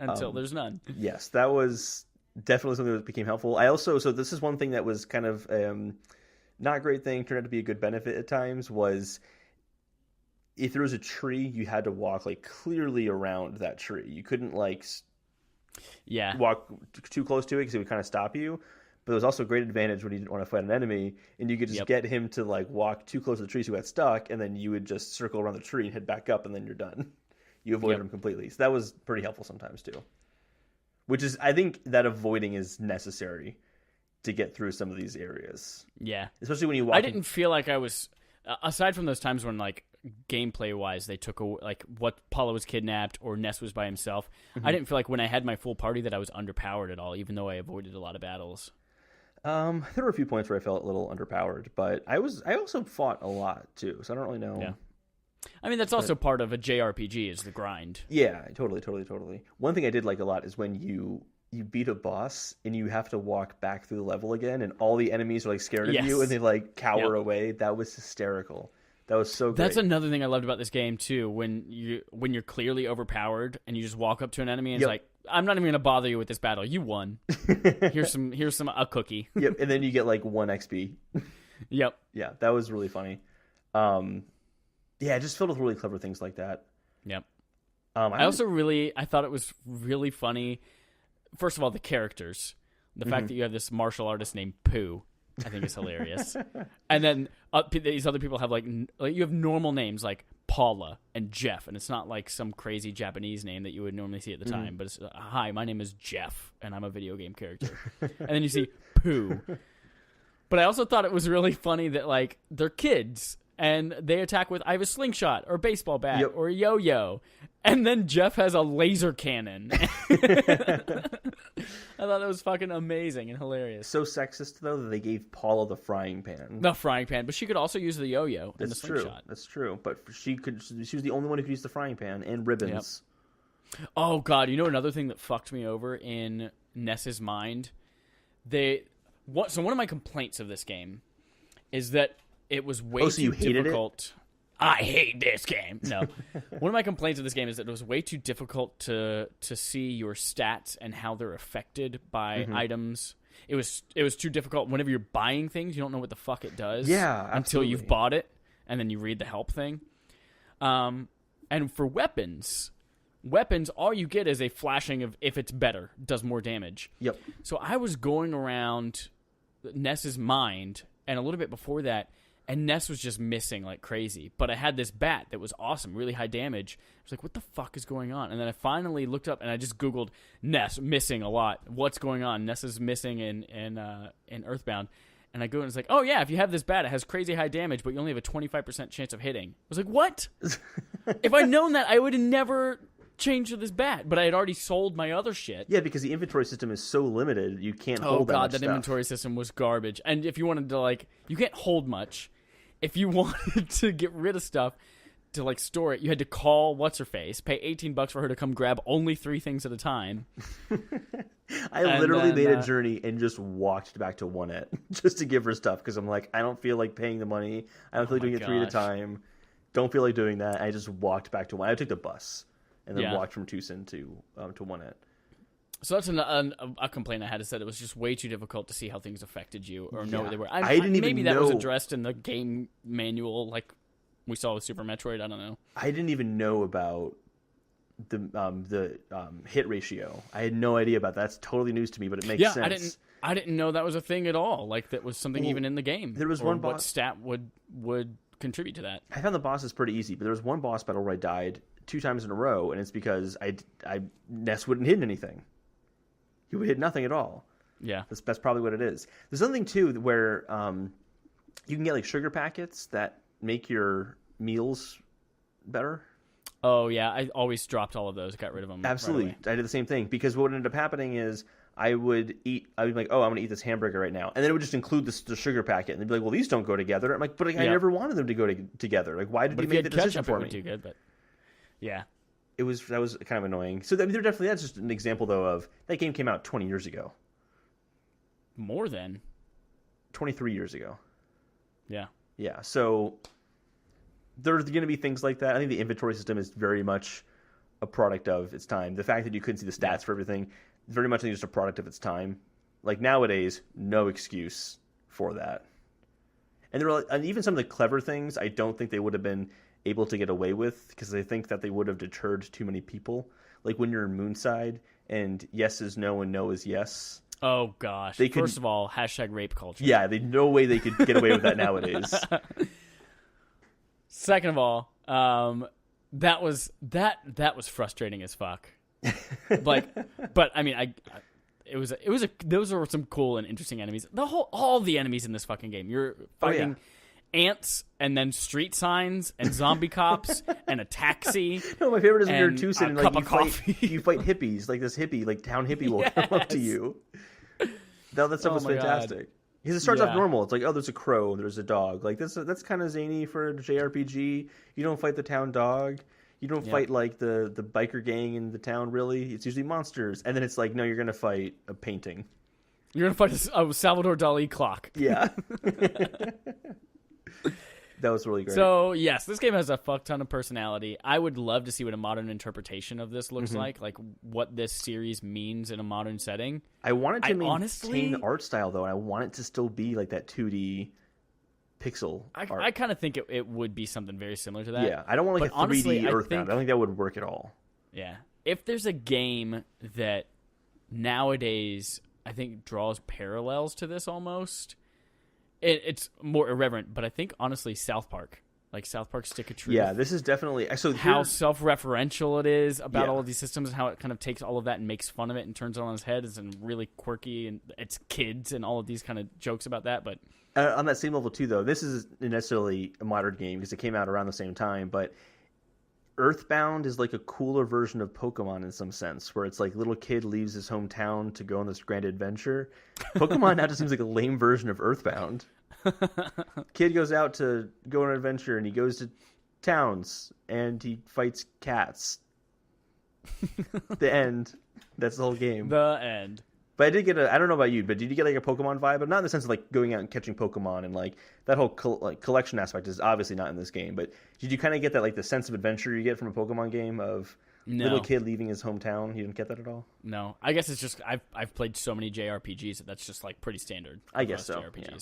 until there's none. Yes, that was definitely something that became helpful. So this is one thing that was kind of... not a great thing, turned out to be a good benefit at times, was if there was a tree, you had to walk like clearly around that tree. You couldn't walk too close to it because it would kind of stop you. But there was also a great advantage when you didn't want to fight an enemy, and you could just get him to like walk too close to the tree so he got stuck, and then you would just circle around the tree and head back up, and then you're done. You avoided him completely. So that was pretty helpful sometimes too. Which is, I think that avoiding is necessary to get through some of these areas. Yeah. Especially when you walk... I didn't feel like I was... aside from those times when, like, gameplay-wise, they took, like, what Paula was kidnapped or Ness was by himself, I didn't feel like when I had my full party that I was underpowered at all, even though I avoided a lot of battles. There were a few points where I felt a little underpowered, but I also fought a lot, too, so I don't really know... Yeah. I mean, that's also part of a JRPG, is the grind. Yeah, totally. One thing I did like a lot is when you you beat a boss and you have to walk back through the level again, and all the enemies are like scared of you and they like cower away. That was hysterical. That was so great. That's another thing I loved about this game too. When you're clearly overpowered and you just walk up to an enemy and it's like, I'm not even going to bother you with this battle. You won. Here's a cookie. Yep, and then you get like 1 XP. Yep. Yeah, that was really funny. Yeah, just filled with really clever things like that. Yep. I thought it was really funny. First of all, the characters. The fact that you have this martial artist named Pooh, I think is hilarious. And then these other people have like you have normal names like Paula and Jeff, and it's not like some crazy Japanese name that you would normally see at the time, but it's hi, my name is Jeff and I'm a video game character. And then you see Pooh. But I also thought it was really funny that like they're kids and they attack with I have a slingshot or a baseball bat or a yo-yo, and then Jeff has a laser cannon. I thought that was fucking amazing and hilarious. So sexist though that they gave Paula the frying pan. The frying pan, but she could also use the yo-yo and the slingshot. That's true. But she was the only one who could use the frying pan and ribbons. Yep. Oh god, you know another thing that fucked me over in Ness's mind? So one of my complaints of this game is that it was way too difficult. I hate this game. No. One of my complaints of this game is that it was way too difficult to see your stats and how they're affected by items. It was too difficult. Whenever you're buying things, you don't know what the fuck it does until you've bought it, and then you read the help thing. And for weapons, all you get is a flashing of if it's better, does more damage. Yep. So I was going around Ness's mind, and a little bit before that, and Ness was just missing like crazy. But I had this bat that was awesome, really high damage. I was like, what the fuck is going on? And then I finally looked up and I just Googled Ness missing a lot. What's going on? Ness is missing in Earthbound. And I go and it's like, oh yeah, if you have this bat, it has crazy high damage, but you only have a 25% chance of hitting. I was like, what? If I'd known that, I would have never changed to this bat. But I had already sold my other shit. Yeah, because the inventory system is so limited, you can't hold that much stuff. Inventory system was garbage. And if you wanted to like, you can't hold much. If you wanted to get rid of stuff to like store it, you had to call what's-her-face, pay $18 for her to come grab only 3 things at a time. I literally made a journey and just walked back to 1-et just to give her stuff because I'm like, I don't feel like paying the money. I don't feel like doing it 3 at a time. Don't feel like doing that. I just walked back to 1-et. I took the bus and then walked from Tucson to 1-et. So that's a complaint I had, is that it was just way too difficult to see how things affected you or know what they were. I didn't even know. Maybe that was addressed in the game manual like we saw with Super Metroid. I don't know. I didn't even know about the hit ratio. I had no idea about that. That's totally news to me, but it makes sense. I didn't know that was a thing at all. Like that was something even in the game. There was one boss. What stat would contribute to that? I found the bosses pretty easy, but there was one boss battle where I died 2 times in a row, and it's because Ness wouldn't hit anything. He would hit nothing at all. Yeah. That's probably what it is. There's something, too, where you can get, like, sugar packets that make your meals better. Oh, yeah. I always dropped all of those. Got rid of them. Absolutely. Right I did the same thing. Because what ended up happening is I would be like, oh, I'm going to eat this hamburger right now. And then it would just include the sugar packet. And they'd be like, well, these don't go together. I'm like, but I never wanted them to go together. Like, why did you make the decision for me? Too good, but yeah. That was kind of annoying. So that's just an example though of that game came out 20 years ago. More than 23 years ago. Yeah. Yeah. So there's going to be things like that. I think the inventory system is very much a product of its time. The fact that you couldn't see the stats for everything is very much just a product of its time. Like nowadays, no excuse for that. And even some of the clever things, I don't think they would have been able to get away with because I think that they would have deterred too many people. Like when you're in Moonside and yes is no and no is yes. Oh gosh! First of all, #rape culture. Yeah, no way they could get away with that nowadays. Second of all, that was frustrating as fuck. Like, but I mean, those were some cool and interesting enemies. All the enemies in this fucking game. You're fighting ants and then street signs and zombie cops and a taxi. No, my favorite is when you're in Tucson and like you fight hippies. Like this hippie, like town hippie will come up to you. That stuff was fantastic. Because it starts off normal. It's like, oh, there's a crow, there's a dog. Like that's kind of zany for a JRPG. You don't fight the town dog. You don't fight like the biker gang in the town, really. It's usually monsters. And then it's like, no, you're going to fight a painting. You're going to fight a Salvador Dali clock. Yeah. That was really great. So, yes, this game has a fuck ton of personality. I would love to see what a modern interpretation of this looks like what this series means in a modern setting. I want it to maintain the art style, though, and I want it to still be like that 2D pixel art. I kind of think it would be something very similar to that. Yeah, I don't want like a 3D Earthbound. I don't think that would work at all. Yeah. If there's a game that nowadays I think draws parallels to this almost... It's more irreverent, but I think, honestly, South Park. Like South Park Stick of Truth. Yeah, this is definitely... how self-referential it is about all of these systems and how it kind of takes all of that and makes fun of it and turns it on its head and really quirky, and it's kids and all of these kind of jokes about that. But on that same level, too, though, this isn't necessarily a modern game because it came out around the same time, but Earthbound is like a cooler version of Pokemon in some sense, where it's like little kid leaves his hometown to go on this grand adventure. Pokemon now just seems like a lame version of Earthbound. Kid goes out to go on an adventure and he goes to towns and he fights cats. The end. That's the whole game. The end. But I did get I don't know about you, but did you get like a Pokemon vibe? But not in the sense of like going out and catching Pokemon and like that whole collection aspect is obviously not in this game. But did you kind of get that like the sense of adventure you get from a Pokemon game of little kid leaving his hometown? You didn't get that at all? No, I guess it's just I've played so many JRPGs that's just like pretty standard. I guess so. JRPGs. Yeah.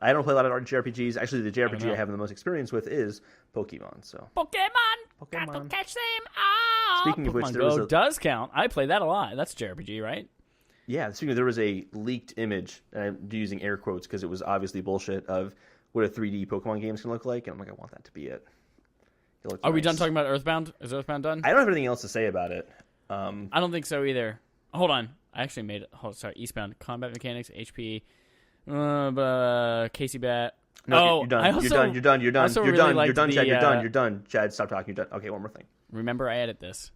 I don't play a lot of JRPGs. Actually, the JRPG I have the most experience with is Pokemon. So Pokemon. Got to catch them all. Speaking of which, there Go does count. I play that a lot. That's JRPG, right? Yeah, speaking of, there was a leaked image, and I'm using air quotes because it was obviously bullshit, of what a 3D Pokemon game is going to look like, and I'm like, I want that to be it. Are we done talking about Earthbound? Is Earthbound done? I don't have anything else to say about it. I don't think so either. Hold on. I actually made it. Oh, sorry. Eastbound. Combat mechanics, HP, Casey Bat. No, you're done. You're done. You're done. Chad. You're done. Chad, stop talking. You're done. Okay, one more thing. Remember, I edit this.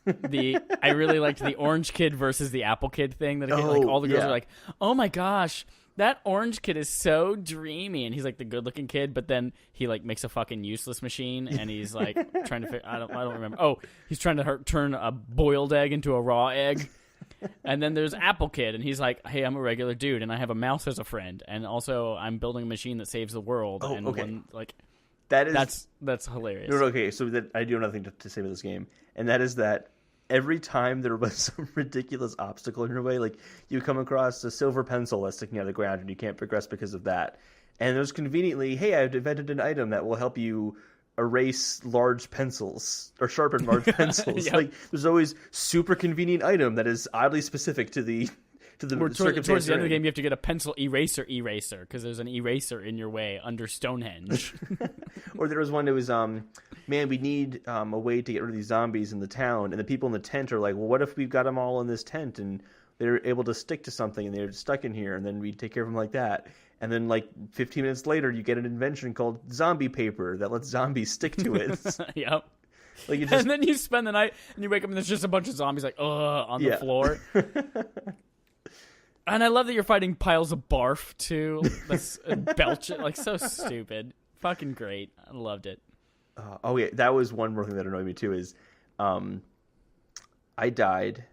I really liked the orange kid versus the apple kid thing. That like all the girls are like, "Oh my gosh, that orange kid is so dreamy," and he's like the good-looking kid, but then he like makes a fucking useless machine, and he's like trying to. I don't remember. Oh, he's trying to turn a boiled egg into a raw egg. And then there's Apple Kid, and he's like, "Hey, I'm a regular dude, and I have a mouse as a friend, and also I'm building a machine that saves the world." Oh, and okay. That's hilarious. No, okay, so I do have nothing to say about this game, and that is that every time there was some ridiculous obstacle in your way, like you come across a silver pencil that's sticking out of the ground, and you can't progress because of that. And there's conveniently, hey, I've invented an item that will help you erase large pencils or sharpen large pencils. Yep. Like there's always super convenient item that is oddly specific to the circumstance. Towards the end of the game, you have to get a pencil eraser because there's an eraser in your way under Stonehenge. Or there was one that was man, we need a way to get rid of these zombies in the town, and the people in the tent are like, well, what if we've got them all in this tent and they're able to stick to something and they're stuck in here, and then we take care of them like that. And then, like, 15 minutes later, you get an invention called zombie paper that lets zombies stick to it. Yep. Like and then you spend the night, and you wake up, and there's just a bunch of zombies, like, on the floor. And I love that you're fighting piles of barf, too. That's belch it. Like, so stupid. Fucking great. I loved it. Yeah, that was one more thing that annoyed me, too, is I died,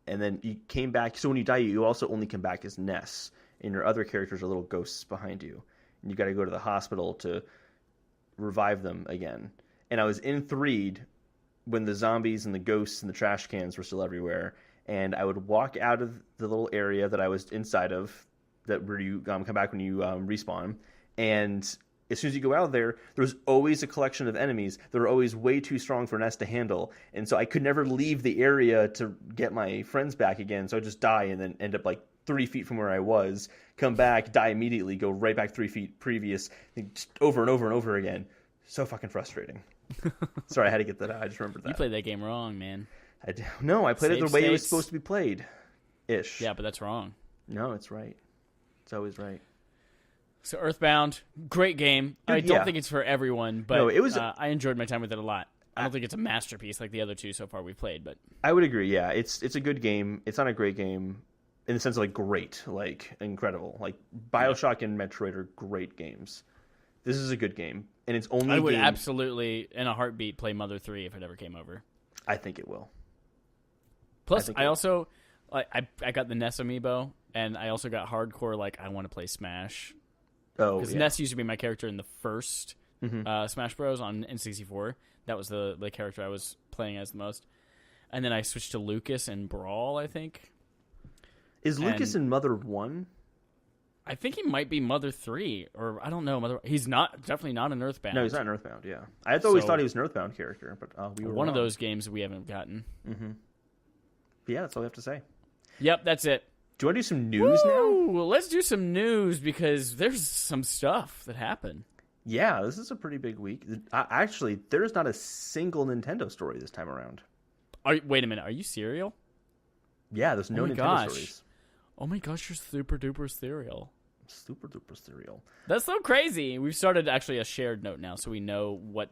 and then you came back. So when you die, you also only come back as Ness. And your other characters are little ghosts behind you. And you got to go to the hospital to revive them again. And I was in 3'd when the zombies and the ghosts and the trash cans were still everywhere. And I would walk out of the little area that I was inside of, that where you come back when you respawn. And as soon as you go out there was always a collection of enemies that are always way too strong for Ness to handle. And so I could never leave the area to get my friends back again. So I'd just die and then end up like 3 feet from where I was, come back, die immediately, go right back 3 feet previous, just over and over and over again. So fucking frustrating. Sorry, I had to get that out. I just remembered that. You played that game wrong, man. I played it the way it was supposed to be played. Ish. Yeah, but that's wrong. No, it's right. It's always right. So Earthbound, great game. I don't think it's for everyone, but it was, I enjoyed my time with it a lot. I don't think it's a masterpiece like the other two so far we've played, but I would agree, yeah. It's a good game. It's not a great game. In the sense of, like, great, like, incredible. Like, BioShock and Metroid are great games. This is a good game. and it's only. I would game... absolutely, in a heartbeat, play Mother 3 if it ever came over. I think it will. Plus, I also I got the NES amiibo, and I also got hardcore. Like, I want to play Smash. Oh, because NES used to be my character in the first Smash Bros on N64. That was the character I was playing as the most. And then I switched to Lucas in Brawl, I think. Is Lucas in Mother 1? I think he might be Mother 3, or I don't know. He's definitely not in Earthbound. No, he's not in Earthbound, yeah. I always thought he was an Earthbound character, but we were one wrong. of those games we haven't gotten. Mm-hmm. But yeah, that's all we have to say. Yep, that's it. Do you want to do some news now? Well, let's do some news because there's some stuff that happened. Yeah, this is a pretty big week. Actually, there's not a single Nintendo story this time around. Wait a minute, are you serial? Yeah, there's no Nintendo stories. Oh my gosh, you're super duper serial. Super duper serial. That's so crazy. We've started actually a shared note now, so we know what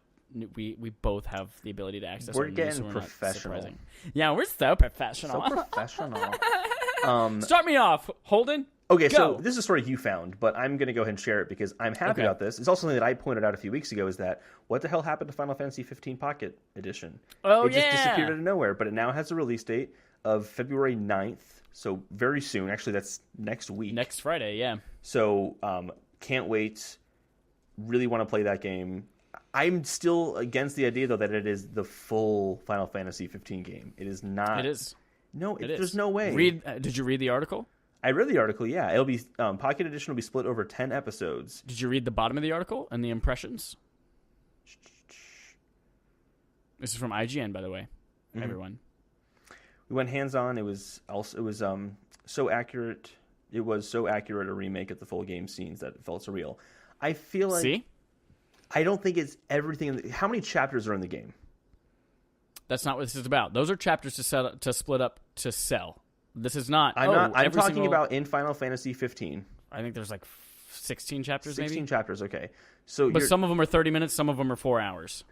we both have the ability to access. We're getting professional. Yeah, we're so professional. So professional. Start me off, Holden. Okay, so this is a story you found, but I'm going to go ahead and share it because I'm happy about this. It's also something that I pointed out a few weeks ago, is that what the hell happened to Final Fantasy 15 Pocket Edition? It just disappeared out of nowhere, but it now has a release date of February 9th, so very soon. Actually, that's next week. Next Friday, yeah. So can't wait. Really want to play that game. I'm still against the idea, though, that it is the full Final Fantasy 15 game. It is not. It is. No, it there's is. no way. Did you read the article? I read the article, yeah. It'll be Pocket Edition will be split over 10 episodes. Did you read the bottom of the article and the impressions? This is from IGN, by the way. Mm-hmm. Everyone. We went hands-on. It was so accurate. It was so accurate a remake of the full game scenes that it felt surreal. I feel like... See? I don't think it's everything. How many chapters are in the game? That's not what this is about. Those are chapters to split up to sell. This is not. I'm talking about in Final Fantasy 15. I think there's like 16 chapters, 16 maybe? chapters, okay. But some of them are 30 minutes, some of them are 4 hours.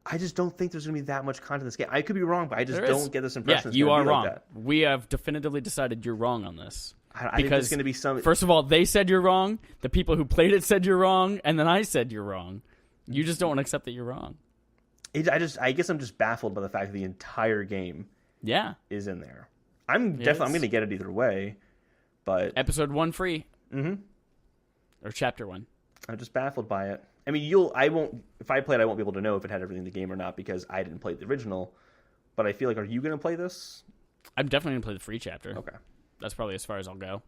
I just don't think there's going to be that much content in this game. I could be wrong, but I just don't get this impression. Yeah, you are wrong. Like that. We have definitively decided you're wrong on this. I think there's going to be some... First of all, they said you're wrong. The people who played it said you're wrong. And then I said you're wrong. You just don't want to accept that you're wrong. I guess I'm just baffled by the fact that the entire game is in there. I'm going to get it either way, but... Episode 1 free. Mm-hmm. Or Chapter 1. I'm just baffled by it. I mean, if I play it, I won't be able to know if it had everything in the game or not because I didn't play the original. But I feel like, are you going to play this? I'm definitely going to play the free chapter. Okay. That's probably as far as I'll go.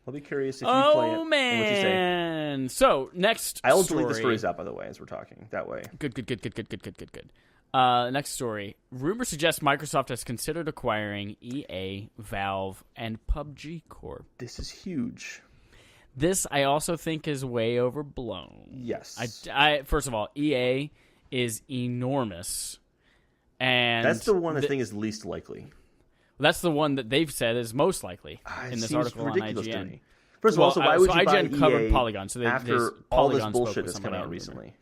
I'll be curious if you play it. Oh, man. So, next story. I'll delete the stories out, by the way, as we're talking. That way. Good. Next story. Rumor suggests Microsoft has considered acquiring EA, Valve, and PUBG Corp. This is huge. This, I also think, is way overblown. Yes. First of all, EA is enormous. And that's the one I think is least likely. That's the one that they've said is most likely in this article on IGN. First of all, so why would you IGN buy covered EA Polygon, so after all this bullshit that's come out recently?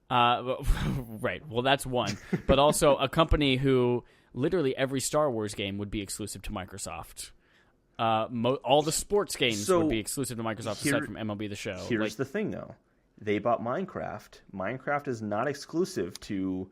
Right. Well, that's one. But also a company who literally every Star Wars game would be exclusive to Microsoft. All the sports games would be exclusive to Microsoft aside from MLB The Show. Here's the thing, though. They bought Minecraft. Minecraft is not exclusive to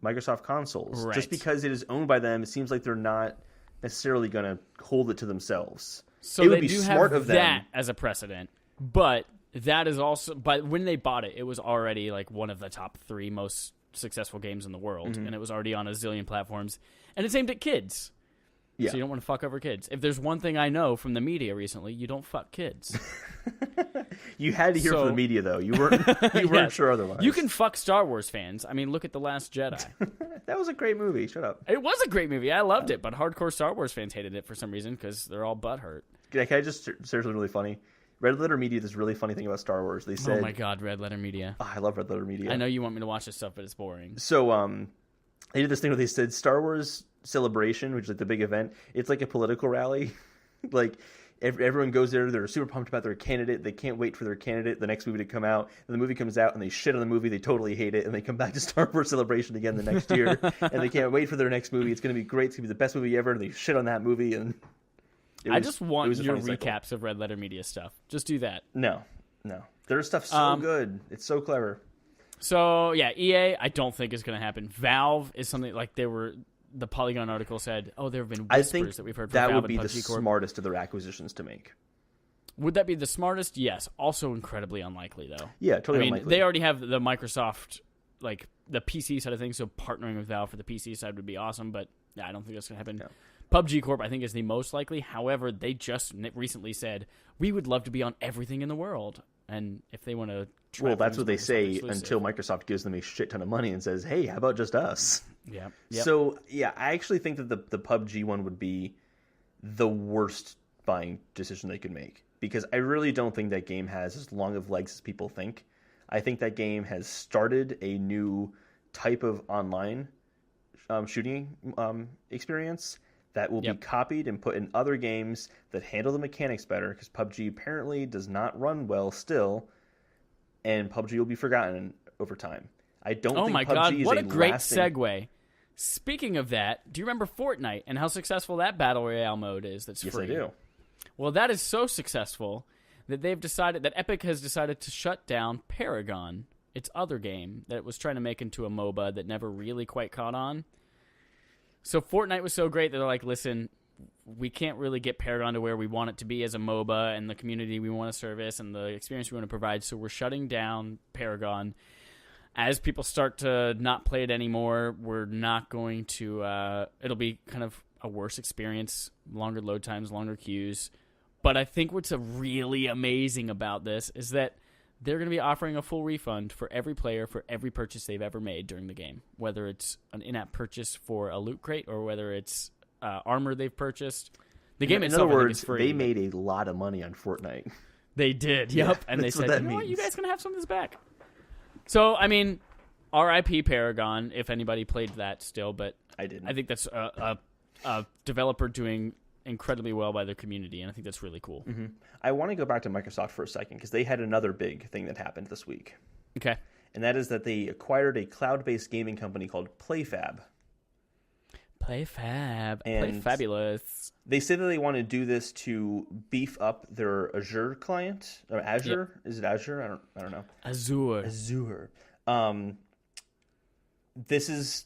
Microsoft consoles. Right. Just because it is owned by them, it seems like they're not necessarily going to hold it to themselves. So it would they be do smart have of them. that as a precedent, but that is also. But when they bought it, it was already like one of the top 3 most successful games in the world, and it was already on a zillion platforms, and it's aimed at kids. Yeah. So you don't want to fuck over kids. If there's one thing I know from the media recently, you don't fuck kids. You had to hear from the media, though. You weren't sure otherwise. You can fuck Star Wars fans. I mean, look at The Last Jedi. That was a great movie. Shut up. It was a great movie. I loved it, but hardcore Star Wars fans hated it for some reason because they're all butthurt. Can I just say something really funny? Red Letter Media, this really funny thing about Star Wars. They said, "Oh my god, Red Letter Media." Oh, I love Red Letter Media. I know you want me to watch this stuff, but it's boring. So, they did this thing where they said Star Wars Celebration, which is like the big event. It's like a political rally. Like everyone goes there. They're super pumped about their candidate. They can't wait for their candidate, the next movie to come out. And the movie comes out, and they shit on the movie. They totally hate it, and they come back to Star Wars Celebration again the next year, and they can't wait for their next movie. It's going to be great. It's going to be the best movie ever. And they shit on that movie, and I just want your recaps of Red Letter Media stuff. Just do that. No. Their stuff's so good. It's so clever. So, yeah, EA, I don't think is going to happen. Valve is something like the Polygon article said, there have been whispers that we've heard from Valve that would be and the PUBG Corp. smartest of their acquisitions to make. Would that be the smartest? Yes. Also incredibly unlikely, though. Yeah, totally unlikely. They already have the Microsoft, like, the PC side of things, so partnering with Valve for the PC side would be awesome, but yeah, I don't think that's going to happen. No. PUBG Corp, I think, is the most likely. However, they just recently said, we would love to be on everything in the world. And if they want to try... Well, that's what they say until Microsoft gives them a shit ton of money and says, hey, how about just us? Yeah. Yep. So, yeah, I actually think that the PUBG one would be the worst buying decision they could make. Because I really don't think that game has as long of legs as people think. I think that game has started a new type of online shooting experience that will be copied and put in other games that handle the mechanics better, because PUBG apparently does not run well still, and PUBG will be forgotten over time. I don't think my PUBG God, is what a great lasting... segue. Speaking of that, do you remember Fortnite and how successful that Battle Royale mode is that's free? Yes, I do. Well, that is so successful that Epic has decided to shut down Paragon, its other game that it was trying to make into a MOBA that never really quite caught on. So Fortnite was so great that they're like, listen, we can't really get Paragon to where we want it to be as a MOBA and the community we want to service and the experience we want to provide, so we're shutting down Paragon. As people start to not play it anymore, we're not going to... it'll be kind of a worse experience, longer load times, longer queues. But I think what's really amazing about this is that they're going to be offering a full refund for every player for every purchase they've ever made during the game, whether it's an in-app purchase for a loot crate or whether it's armor they've purchased. The game itself, in other words, I think, is free. they made a lot of money on Fortnite. They did, yep. And they said, you know what, you guys going to have some of this back. So, I mean, RIP Paragon, if anybody played that still, but I didn't. I think that's a developer doing incredibly well by their community, and I think that's really cool. Mm-hmm. I want to go back to Microsoft for a second, because they had another big thing that happened this week. Okay. And that is that they acquired a cloud-based gaming company called PlayFab. Playfabulous. They say that they want to do this to beef up their Azure client. Or Azure? Yep. Is it Azure? I don't know. Azure. This has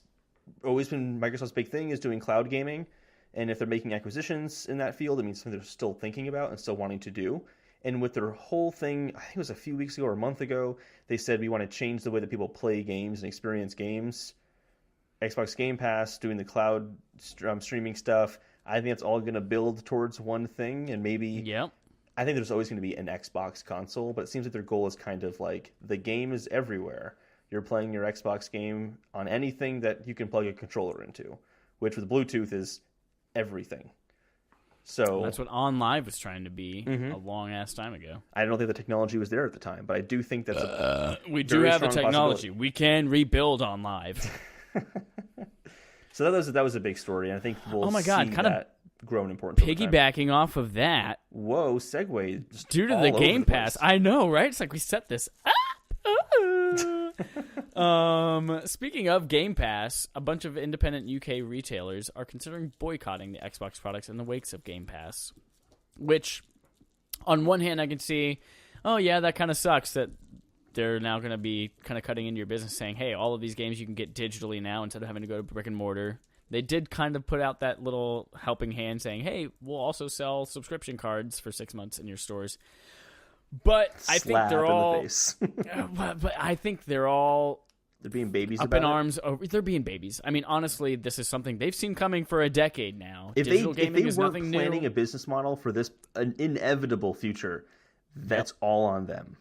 always been Microsoft's big thing, is doing cloud gaming. And if they're making acquisitions in that field, it means something they're still thinking about and still wanting to do. And with their whole thing, I think it was a few weeks ago or a month ago, they said we want to change the way that people play games and experience games. Xbox Game Pass, doing the cloud streaming stuff. I think it's all going to build towards one thing, and maybe... Yep. I think there's always going to be an Xbox console, but it seems like their goal is kind of like, the game is everywhere. You're playing your Xbox game on anything that you can plug a controller into, which with Bluetooth is everything. So that's what OnLive was trying to be a long ass time ago. I don't think the technology was there at the time, but I do think that's we do have the technology. We can rebuild OnLive. So that was a big story, and I think we'll see that grow in importance. Piggybacking off of that, whoa, segue due to the Game Pass. I know, right? It's like we set this up. Speaking of Game Pass, a bunch of independent UK retailers are considering boycotting the Xbox products in the wakes of Game Pass. Which, on one hand, I can see, oh yeah, that kind of sucks that they're now going to be kind of cutting into your business, saying, hey, all of these games you can get digitally now instead of having to go to brick and mortar. They did kind of put out that little helping hand saying, hey, we'll also sell subscription cards for 6 months in your stores. But I think they're all... but I think they're all... They're being babies up about in arms. They're being babies. I mean, honestly, this is something they've seen coming for a decade now. Digital gaming is nothing new. If they weren't planning a business model for this an inevitable future, that's all on them.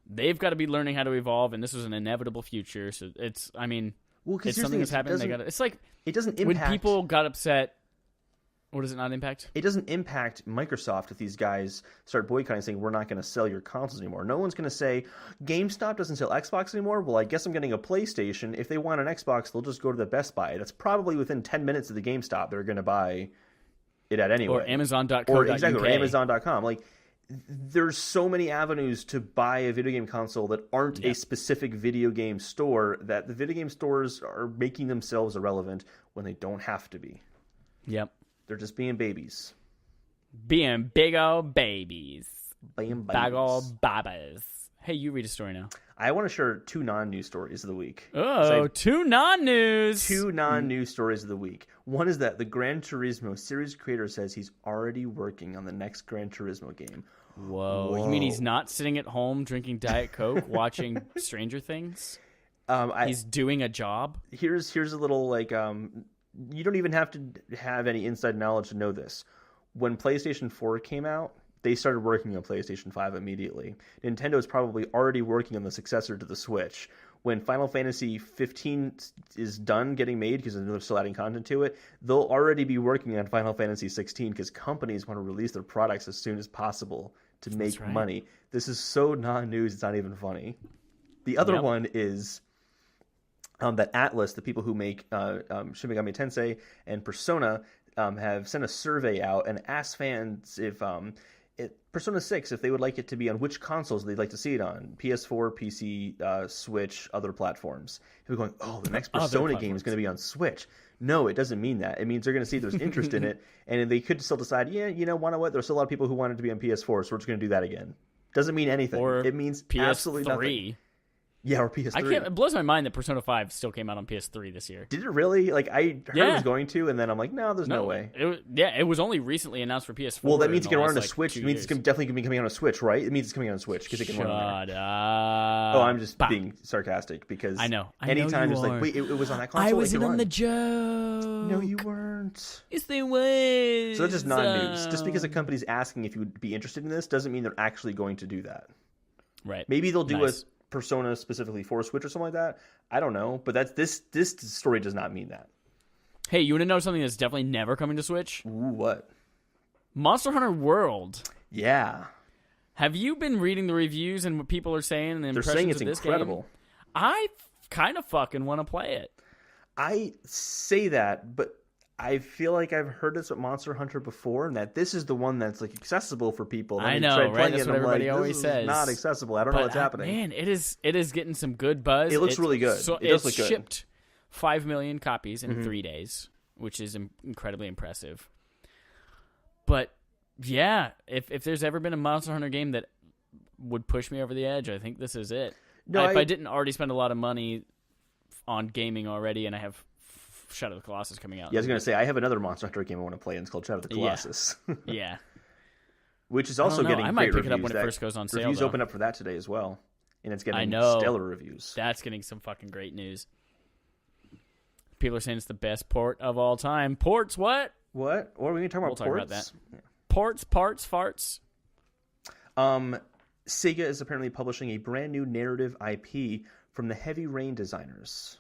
They've got to be learning how to evolve, and this is an inevitable future. So it's, I mean, it's something that's happening. It's like it doesn't impact when people got upset. What does it not impact? It doesn't impact Microsoft if these guys start boycotting, saying we're not going to sell your consoles anymore. No one's going to say GameStop doesn't sell Xbox anymore. Well, I guess I'm getting a PlayStation. If they want an Xbox, they'll just go to the Best Buy. That's probably within 10 minutes of the GameStop they're going to buy it at anyway. Or Amazon.co.uk. Or Amazon.com. Like, there's so many avenues to buy a video game console that aren't a specific video game store that the video game stores are making themselves irrelevant when they don't have to be. Yep. They're just being babies. Being big old babies. Being babies. Big old babas. Hey, you read a story now. I want to share 2 non-news stories of the week. Oh, 2 non-news. 2 non-news stories of the week. One is that the Gran Turismo series creator says he's already working on the next Gran Turismo game. Whoa. You mean he's not sitting at home drinking Diet Coke watching Stranger Things? He's doing a job? Here's a little, like, you don't even have to have any inside knowledge to know this. When PlayStation 4 came out, they started working on PlayStation 5 immediately. Nintendo is probably already working on the successor to the Switch. When Final Fantasy 15 is done getting made, because they're still adding content to it, they'll already be working on Final Fantasy 16 because companies want to release their products as soon as possible to make money. This is so non-news, it's not even funny. The other one is that Atlas, the people who make Shin Megami Tensei and Persona, have sent a survey out and asked fans if Persona 6, if they would like it to be on which consoles they'd like to see it on. PS4, PC, Switch, other platforms. People are going, oh, the next Persona game is going to be on Switch. No, it doesn't mean that. It means they're going to see if there's interest in it, and they could still decide, yeah, you know what? There's still a lot of people who want it to be on PS4, so we're just going to do that again. Doesn't mean anything. Or it means PS3. Absolutely nothing. Yeah, or PS3. It blows my mind that Persona 5 still came out on PS3 this year. Did it really? Like, I heard it was going to, and then I'm like, no, there's no way. It was only recently announced for PS4. Well, that means it can run on a Switch. It means it's definitely going to be coming on a Switch, right? It means it's coming on a Switch because it can run on there. Oh, I'm just being sarcastic because I know anytime it's like, wait, it was on that console. I wasn't on the joke. No, you weren't. Yes, they was. So that's just non-news. Just because a company's asking if you would be interested in this doesn't mean they're actually going to do that. Right. Maybe they'll do a Persona specifically for Switch or something like that. I don't know, but this story does not mean that. Hey, you want to know something that's definitely never coming to Switch? Ooh, what? Monster Hunter World. Yeah. Have you been reading the reviews and what people are saying and the They're impressions saying it's of this incredible. Game? I kind of fucking want to play it. I say that, but I feel like I've heard this with Monster Hunter before, and that this is the one that's like accessible for people. I know, right? That's what everybody always says. Not accessible. I don't know what's happening. Man, it is getting some good buzz. It looks really good. So it does look good. Shipped 5 million copies in 3 days, which is incredibly impressive. But yeah, if there's ever been a Monster Hunter game that would push me over the edge, I think this is it. No, if I didn't already spend a lot of money on gaming already, and I have Shadow of the Colossus coming out. Yeah, I was going to say, I have another Monster Hunter game I want to play, and it's called Shadow of the Colossus. Yeah. Which is also getting great reviews. I might pick it up when it first goes on sale, Reviews open up for that today as well, and it's getting stellar reviews. That's getting some fucking great news. People are saying it's the best port of all time. Ports, what? What? What are we going to talk about? We'll talk about that. Yeah. Ports, parts, farts. Sega is apparently publishing a brand new narrative IP from the Heavy Rain designers.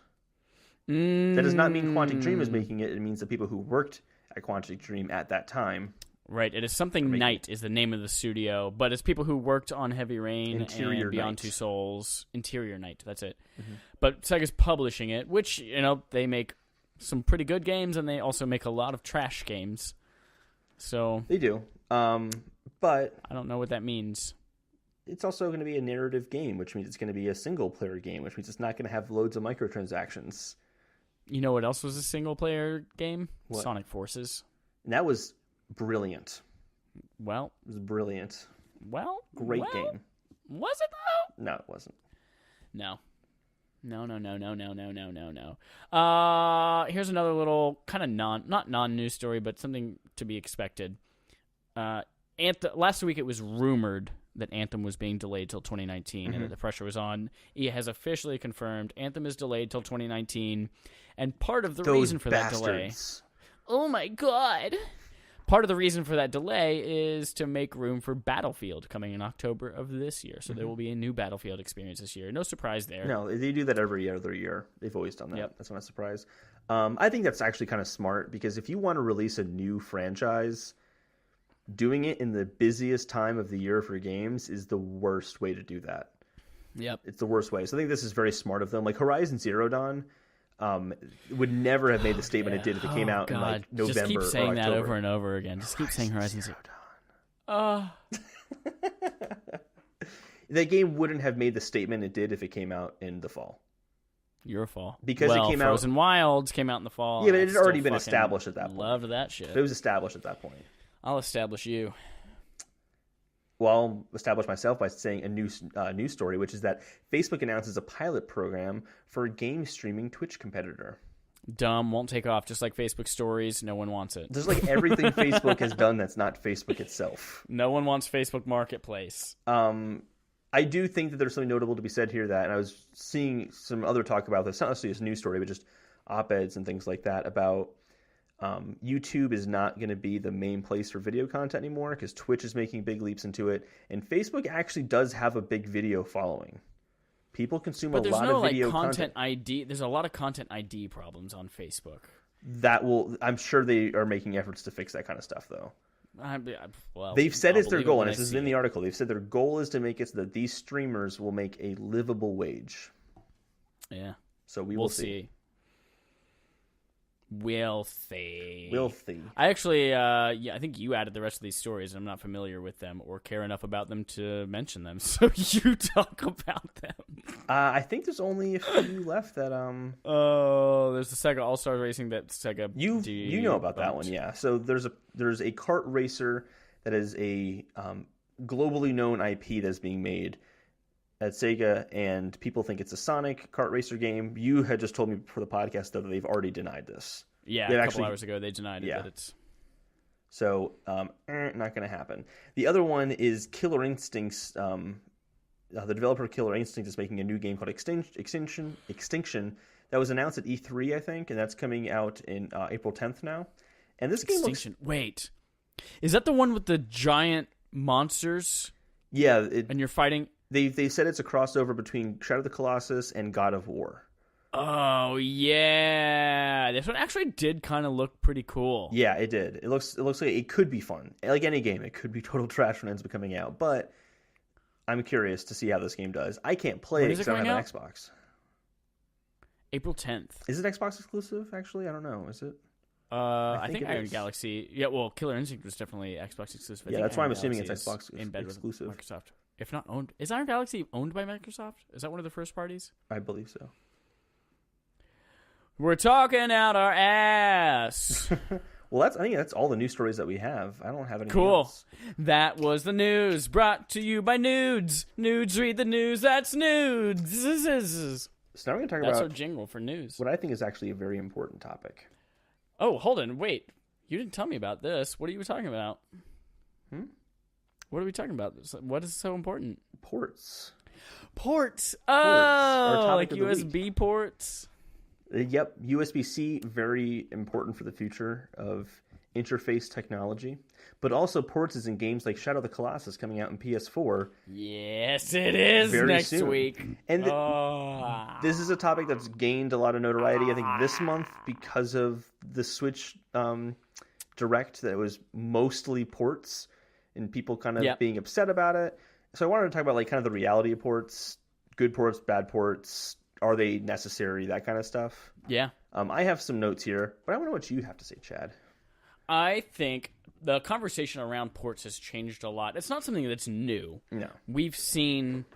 That does not mean Quantic Dream is making it. It means the people who worked at Quantic Dream at that time. Right. It is something Night is the name of the studio, but it's people who worked on Heavy Rain and Beyond Two Souls. Interior Night. That's it. Mm-hmm. But Sega's publishing it, which, they make some pretty good games, and they also make a lot of trash games. So they do. But I don't know what that means. It's also going to be a narrative game, which means it's going to be a single-player game, which means it's not going to have loads of microtransactions. You know what else was a single-player game? What? Sonic Forces. And that was brilliant. Well. It was brilliant. Well. Great game. Was it, though? No, it wasn't. No. No. Here's another little kind of not non-news story, but something to be expected. Last week it was rumored that Anthem was being delayed till 2019 and that the pressure was on. EA has officially confirmed Anthem is delayed till 2019, and part of the reason for that delay... Oh my god! Part of the reason for that delay is to make room for Battlefield coming in October of this year. So there will be a new Battlefield experience this year. No surprise there. No, they do that every other year. They've always done that. Yep. That's not a surprise. I think that's actually kind of smart, because if you want to release a new franchise, doing it in the busiest time of the year for games is the worst way to do that. Yep. It's the worst way. So I think this is very smart of them. Like Horizon Zero Dawn would never have made the statement it did if it came out in like November or October. Just keep saying that over and over again. Just keep saying Horizon Zero Dawn. That game wouldn't have made the statement it did if it came out in the fall. Your fall. Because it came out... Frozen Wilds came out in the fall. Yeah, but it had already been established at that point. Loved that shit. It was established at that point. I'll establish you. well, I'll establish myself by saying a news story, which is that Facebook announces a pilot program for a game streaming Twitch competitor. Dumb, won't take off. Just like Facebook stories, no one wants it. There's like everything Facebook has done that's not Facebook itself. No one wants Facebook Marketplace. I do think that there's something notable to be said here and I was seeing some other talk about this, not necessarily a news story, but just op-eds and things like that about YouTube is not going to be the main place for video content anymore because Twitch is making big leaps into it. And Facebook actually does have a big video following. People consume a lot of video content. ID. There's a lot of content ID problems on Facebook. I'm sure they are making efforts to fix that kind of stuff, though. Well, they've said it's their goal, and this is in the article. They've said their goal is to make it so that these streamers will make a livable wage. Yeah. So we'll see. We'll see. We'll see. I actually, I think you added the rest of these stories, and I'm not familiar with them or care enough about them to mention them. So you talk about them. I think there's only a few left that Oh, there's the Sega All Stars Racing that Sega. You know about that one, yeah. So there's a kart racer that is a globally known IP that's being made at Sega, and people think it's a Sonic kart racer game. You had just told me before the podcast, though, that they've already denied this. Yeah, a couple hours ago they denied it. That it's... So, not going to happen. The other one is Killer Instincts. The developer of Killer Instinct is making a new game called Extinction. That was announced at E3, I think, and that's coming out in April 10th now. And this game looks... Wait. Is that the one with the giant monsters? Yeah. And you're fighting... They said it's a crossover between Shadow of the Colossus and God of War. Oh yeah, this one actually did kind of look pretty cool. Yeah, it did. It looks like it could be fun. Like any game, it could be total trash when it ends up coming out. But I'm curious to see how this game does. I can't play it because I don't have an Xbox. April 10th. Is it Xbox exclusive? Actually, I don't know. Is it? I think Iron Galaxy. Yeah, well, Killer Instinct was definitely Xbox exclusive. Yeah, that's why I'm assuming it's Xbox exclusive. Microsoft. If not owned, is Iron Galaxy owned by Microsoft? Is that one of the first parties? I believe so. We're talking out our ass. Well, I think that's all the news stories that we have. I don't have anything Cool. else. That was the news brought to you by Nudes. Nudes read the news. That's Nudes. So now we're going to talk about... That's our jingle for news. What I think is actually a very important topic. Oh, Holden, wait. You didn't tell me about this. What are you talking about? What are we talking about? What is so important? Ports. Oh, like USB ports? Yep. USB-C, very important for the future of interface technology. But also ports is in games like Shadow of the Colossus coming out in PS4. Yes, it is next week. And this is a topic that's gained a lot of notoriety, I think, this month because of the Switch Direct that was mostly ports. And people kind of being upset about it. So I wanted to talk about like kind of the reality of ports, good ports, bad ports, are they necessary, that kind of stuff. Yeah. I have some notes here, but I want to know what you have to say, Chad. I think the conversation around ports has changed a lot. It's not something that's new. No. We've seen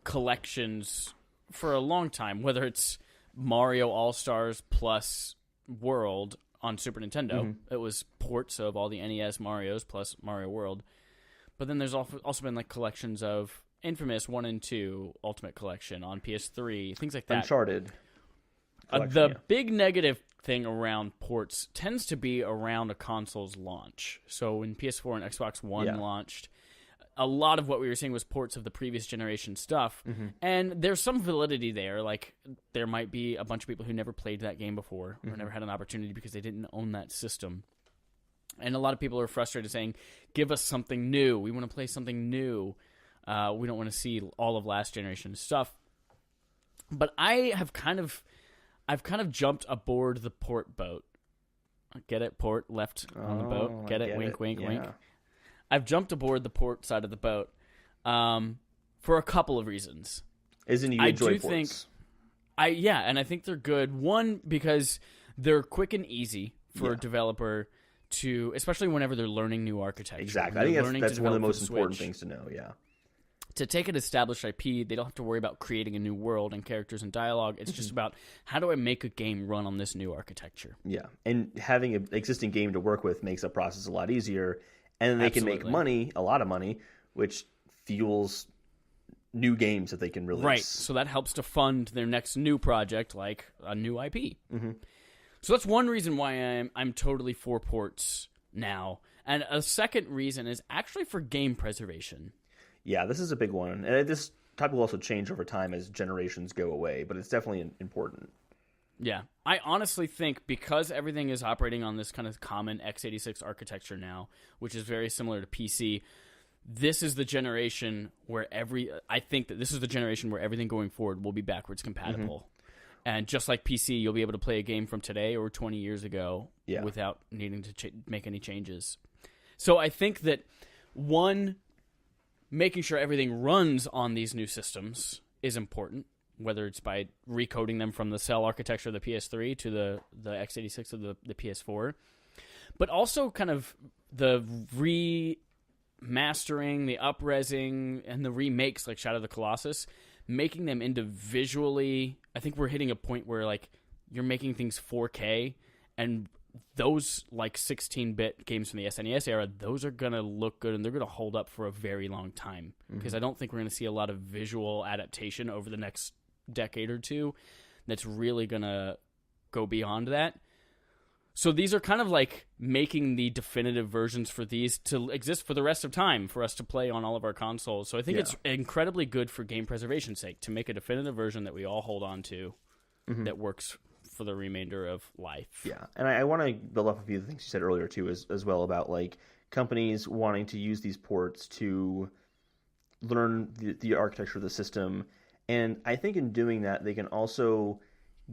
collections for a long time, whether it's Mario All-Stars plus World on Super Nintendo. Mm-hmm. It was ports of all the NES Marios plus Mario World. But then there's also been like collections of Infamous 1 and 2 Ultimate Collection on PS3, things like that. Uncharted. Big negative thing around ports tends to be around a console's launch. So when PS4 and Xbox One launched, a lot of what we were seeing was ports of the previous generation stuff. Mm-hmm. And there's some validity there. Like there might be a bunch of people who never played that game before or never had an opportunity because they didn't own that system. And a lot of people are frustrated saying, give us something new. We want to play something new. We don't want to see all of last generation stuff. But I've kind of jumped aboard the port boat. Get it? Port, left on the boat. Get it? Wink, wink, wink. I've jumped aboard the port side of the boat for a couple of reasons. Isn't you enjoy ports? And I think they're good. One, because they're quick and easy for a developer to, especially whenever they're learning new architecture. Exactly. I think that's one of the most important things to know, To take an established IP, they don't have to worry about creating a new world and characters and dialogue. It's just about, how do I make a game run on this new architecture? Yeah, and having an existing game to work with makes the process a lot easier. And then they can make money, a lot of money, which fuels new games that they can release. Right. So that helps to fund their next new project, like a new IP. Mm-hmm. So that's one reason why I'm totally for ports now. And a second reason is actually for game preservation. Yeah, this is a big one. And this topic will also change over time as generations go away, but it's definitely important. Yeah. I honestly think because everything is operating on this kind of common x86 architecture now, which is very similar to PC, this is the generation where I think that this is the generation where everything going forward will be backwards compatible. Mm-hmm. And just like PC, you'll be able to play a game from today or 20 years ago without needing to make any changes. So I think that, one, making sure everything runs on these new systems is important, whether it's by recoding them from the cell architecture of the PS3 to the x86 of the PS4. But also kind of the remastering, the up-resing, and the remakes like Shadow of the Colossus, making them into visually... I think we're hitting a point where like you're making things 4K, and those like 16-bit games from the SNES era, those are going to look good and they're going to hold up for a very long time, because I don't think we're going to see a lot of visual adaptation over the next decade or two that's really going to go beyond that. So these are kind of like making the definitive versions for these to exist for the rest of time for us to play on all of our consoles. So I think it's incredibly good for game preservation's sake to make a definitive version that we all hold on to that works for the remainder of life. Yeah, and I want to build off a few of the things you said earlier too, as well, about like companies wanting to use these ports to learn the architecture of the system. And I think in doing that, they can also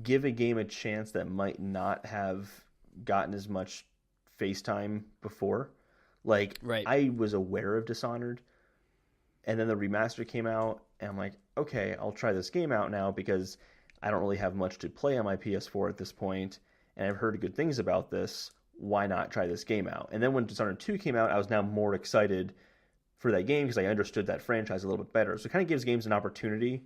give a game a chance that might not have gotten as much face time before. Like, I was aware of Dishonored, and then the remaster came out, and I'm like, okay, I'll try this game out now because I don't really have much to play on my PS4 at this point, and I've heard good things about this. Why not try this game out? And then when Dishonored 2 came out, I was now more excited for that game because I understood that franchise a little bit better. So it kind of gives games an opportunity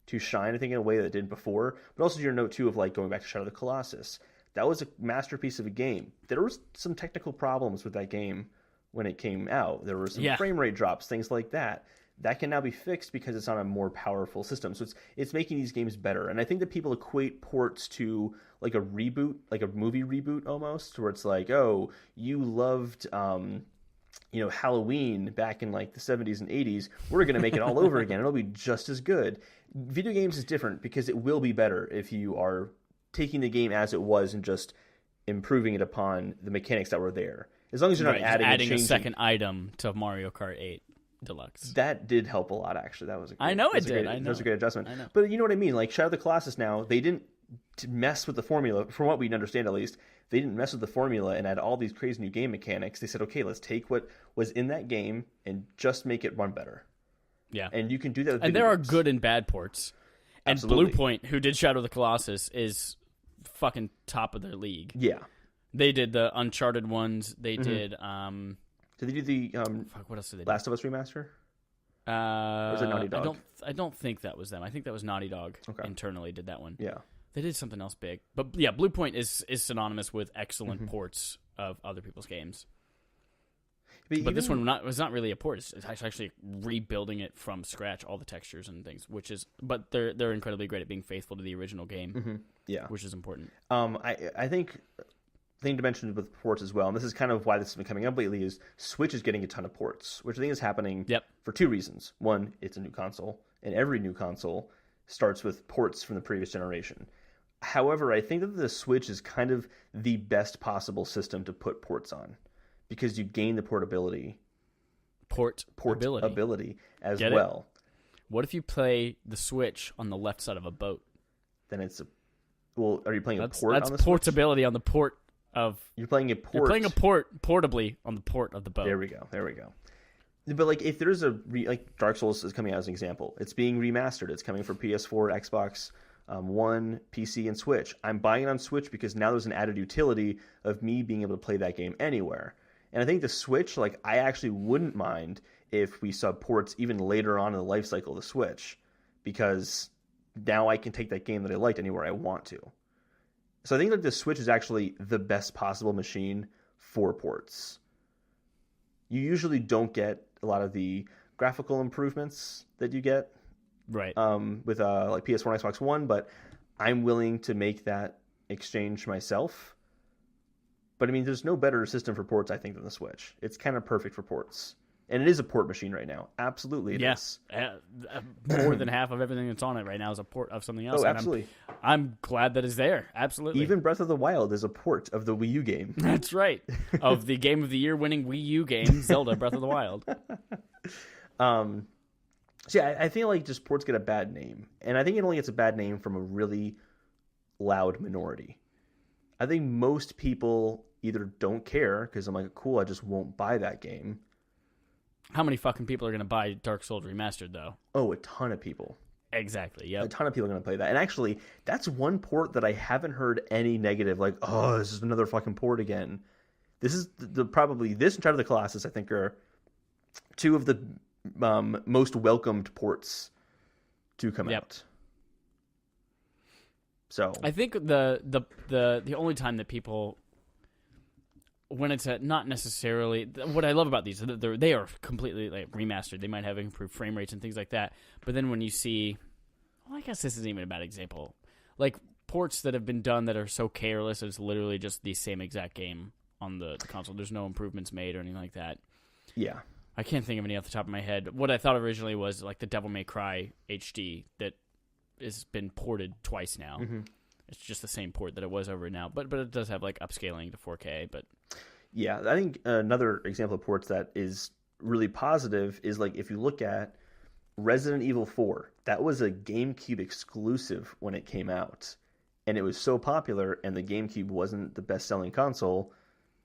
to shine, I think, in a way that it didn't before. But also your note, too, of like going back to Shadow of the Colossus. That was a masterpiece of a game. There was some technical problems with that game when it came out. There were some frame rate drops, things like that. That can now be fixed because it's on a more powerful system. So it's making these games better. And I think that people equate ports to like a reboot, like a movie reboot almost, where it's like, oh, you loved Halloween back in like the 70s and 80s. We're going to make it all over again. It'll be just as good. Video games is different because it will be better if you are taking the game as it was and just improving it upon the mechanics that were there. As long as you're not adding a second item to Mario Kart 8 Deluxe. That did help a lot, actually. That was a great, That was a great adjustment. But you know what I mean? Like Shadow of the Colossus now, they didn't mess with the formula, from what we understand at least. They didn't mess with the formula and add all these crazy new game mechanics. They said, okay, let's take what was in that game and just make it run better. Yeah. And you can do that with And there are good and bad ports. And Absolutely. Bluepoint, who did Shadow of the Colossus, is fucking top of their league. Yeah. They did the Uncharted ones. They did... Did they do the what else did they do? Last of Us remaster? Or was it Naughty Dog? I don't think that was them. I think that was Naughty Dog internally did that one. Yeah. They did something else big. But yeah, Bluepoint is synonymous with excellent ports of other people's games. But this one was not really a port. It's actually rebuilding it from scratch, all the textures and things, but they're incredibly great at being faithful to the original game. Yeah. Which is important. I think thing to mention with ports as well, and this is kind of why this has been coming up lately, is Switch is getting a ton of ports, which I think is happening for two reasons. One, it's a new console, and every new console starts with ports from the previous generation. However, I think that the Switch is kind of the best possible system to put ports on, because you gain the portability. Portability as well. What if you play the Switch on the left side of a boat? Then it's are you playing a port on the Switch? That's portability on the port of... You're playing a port. You're playing a port portably on the port of the boat. There we go. But like, if there's like Dark Souls is coming out as an example, it's being remastered. It's coming for PS4, Xbox One, PC, and Switch. I'm buying it on Switch because now there's an added utility of me being able to play that game anywhere. And I think the Switch, like, I actually wouldn't mind if we saw ports even later on in the life cycle of the Switch, because now I can take that game that I liked anywhere I want to. So I think that the Switch is actually the best possible machine for ports. You usually don't get a lot of the graphical improvements that you get Right. with like PS4 and Xbox One, but I'm willing to make that exchange myself. But I mean, there's no better system for ports, I think, than the Switch. It's kind of perfect for ports. And it is a port machine right now. Absolutely it is. More than half of everything that's on it right now is a port of something else. Oh, absolutely. I'm glad that it's there. Absolutely. Even Breath of the Wild is a port of the Wii U game. That's right. Of the Game of the Year winning Wii U game, Zelda Breath of the Wild. So yeah, I feel like just ports get a bad name. And I think it only gets a bad name from a really loud minority. I think most people either don't care because I'm like, cool, I just won't buy that game. How many fucking people are going to buy Dark Souls Remastered, though? Oh, a ton of people. Exactly, yep. A ton of people are going to play that. And actually, that's one port that I haven't heard any negative, like, oh, this is another fucking port again. This is probably, this and Shadow of the Colossus, I think, are two of the most welcomed ports to come out. So I think the only time that people, when it's not necessarily what I love about these, they are completely like remastered. They might have improved frame rates and things like that. But then when you see, well, I guess this isn't even a bad example, like ports that have been done that are so careless, it's literally just the same exact game on the console. There's no improvements made or anything like that. Yeah, I can't think of any off the top of my head. What I thought originally was like the Devil May Cry HD that has been ported twice now. Mm-hmm. It's just the same port that it was over now, but it does have like upscaling to 4K. But yeah, I think another example of ports that is really positive is like if you look at Resident Evil 4, that was a GameCube exclusive when it came out, and it was so popular, and the GameCube wasn't the best-selling console,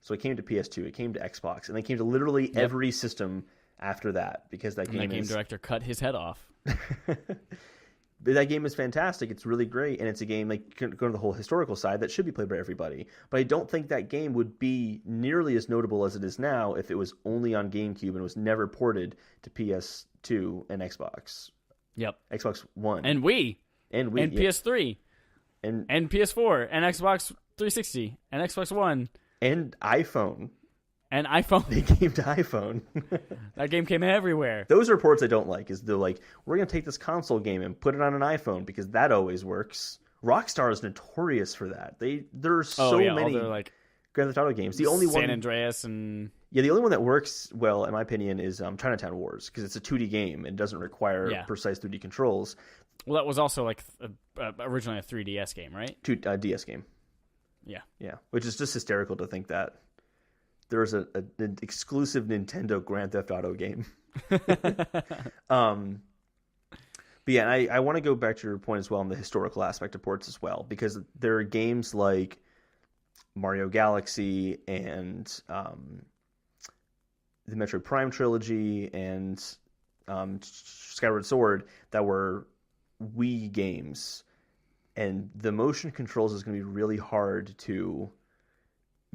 so it came to PS2, it came to Xbox, and it came to literally every system after that because that game director cut his head off. That game is fantastic. It's really great, and it's a game like go to the whole historical side that should be played by everybody. But I don't think that game would be nearly as notable as it is now if it was only on GameCube and was never ported to PS2 and Xbox. Yep. Xbox One and Wii and PS3 and PS4 and Xbox 360 and Xbox One and iPhone. And iPhone. They came to iPhone. That game came everywhere. Those are ports I don't like. Is they're like, we're going to take this console game and put it on an iPhone because that always works. Rockstar is notorious for that. There are so many like Grand Theft Auto games. The only San Andreas and the only one that works well, in my opinion, is Chinatown Wars because it's a 2D game and doesn't require precise 3D controls. Well, that was also like originally a 3DS game, right? DS game. Yeah, which is just hysterical to think that there was an exclusive Nintendo Grand Theft Auto game. But yeah, I want to go back to your point as well on the historical aspect of ports as well, because there are games like Mario Galaxy and the Metroid Prime trilogy and Skyward Sword that were Wii games, and the motion controls is going to be really hard to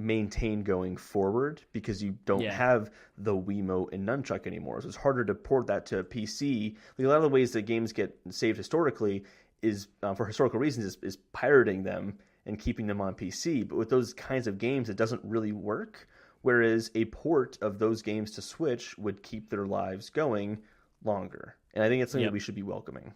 maintain going forward because you don't have the Wiimote and Nunchuck anymore. So it's harder to port that to a PC. Like a lot of the ways that games get saved historically is for historical reasons is pirating them and keeping them on PC. But with those kinds of games, it doesn't really work. Whereas a port of those games to Switch would keep their lives going longer. And I think it's something that we should be welcoming.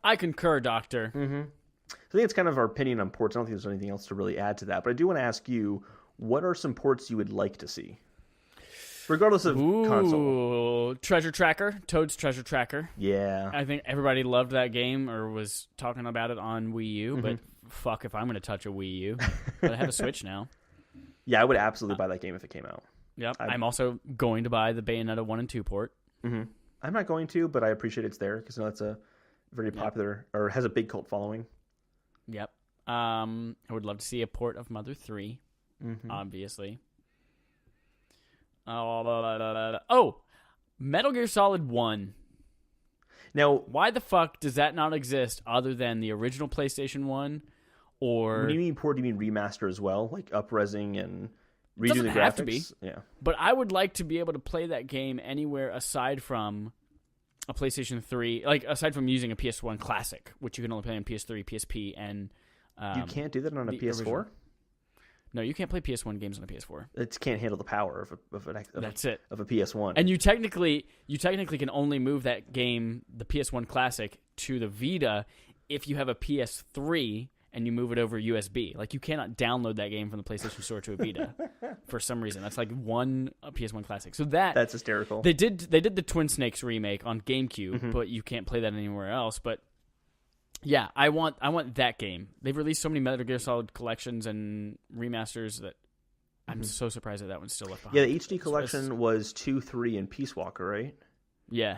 I concur, Doctor. Mm-hmm. So I think it's kind of our opinion on ports. I don't think there's anything else to really add to that. But I do want to ask you, what are some ports you would like to see? Regardless of console. Treasure Tracker. Toad's Treasure Tracker. Yeah. I think everybody loved that game or was talking about it on Wii U. But fuck if I'm going to touch a Wii U. But I have a Switch now. Yeah, I would absolutely buy that game if it came out. Yep. I'm also going to buy the Bayonetta 1 and 2 port. Mm-hmm. I'm not going to, but I appreciate it's there because I know it's a very popular or has a big cult following. Yep. I would love to see a port of Mother 3, obviously. Oh, Metal Gear Solid 1. Now, why the fuck does that not exist other than the original PlayStation 1? Or when you mean port, do you mean remaster as well? Like up-resing and redo the graphics? Doesn't have to be. Yeah. But I would like to be able to play that game anywhere aside from a PlayStation 3, like aside from using a PS1 Classic, which you can only play on PS3, PSP, and you can't do that on a PS4? Original. No, you can't play PS1 games on a PS4. It can't handle the power That's it. of a PS1. And you technically can only move that game, the PS1 Classic, to the Vita if you have a PS3 and you move it over USB. Like, you cannot download that game from the PlayStation Store to a Vita for some reason. That's like a PS1 Classic. So that's hysterical. They did the Twin Snakes remake on GameCube, but you can't play that anywhere else. But yeah, I want that game. They've released so many Metal Gear Solid collections and remasters that I'm so surprised that one's still left behind. Yeah, the HD collection was 2, 3, and Peace Walker, right? Yeah.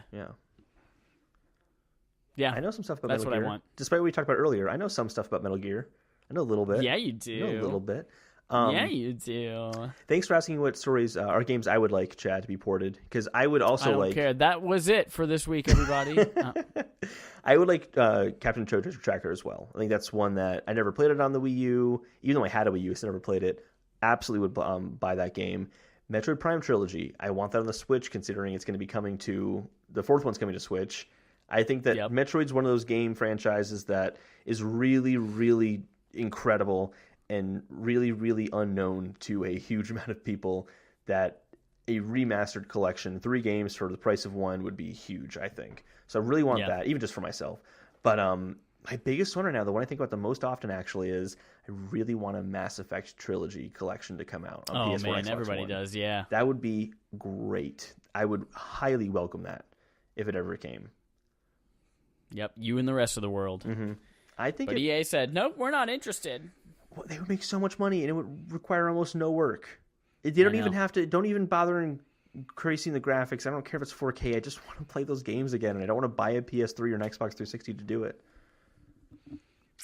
Yeah, I know some stuff about That's Metal what Gear. I want. Despite what we talked about earlier, I know some stuff about Metal Gear. I know a little bit. Yeah, you do. I know a little bit. Yeah, you do. Thanks for asking what stories or games I would like, Chad, to be ported. Because I would also I don't care. That was it for this week, everybody. I would like Captain Chow Treasure Tracker as well. I think that's one that I never played it on the Wii U. Even though I had a Wii U, so I never played it. Absolutely would buy that game. Metroid Prime Trilogy. I want that on the Switch, considering it's going to be coming to... The fourth one's coming to Switch. I think that Metroid's one of those game franchises that is really, really incredible and really, really unknown to a huge amount of people, that a remastered collection, 3 games for the price of one, would be huge, I think. So I really want that, even just for myself. But my biggest one right now, the one I think about the most often actually, is I really want a Mass Effect Trilogy collection to come out on PS4 and Xbox everybody One. does, yeah. That would be great. I would highly welcome that if it ever came. Yep, you and the rest of the world. I think, but EA said, nope, we're not interested. Well, they would make so much money, and it would require almost no work. They don't even have to. Don't even bother increasing the graphics. I don't care if it's 4K. I just want to play those games again, and I don't want to buy a PS3 or an Xbox 360 to do it.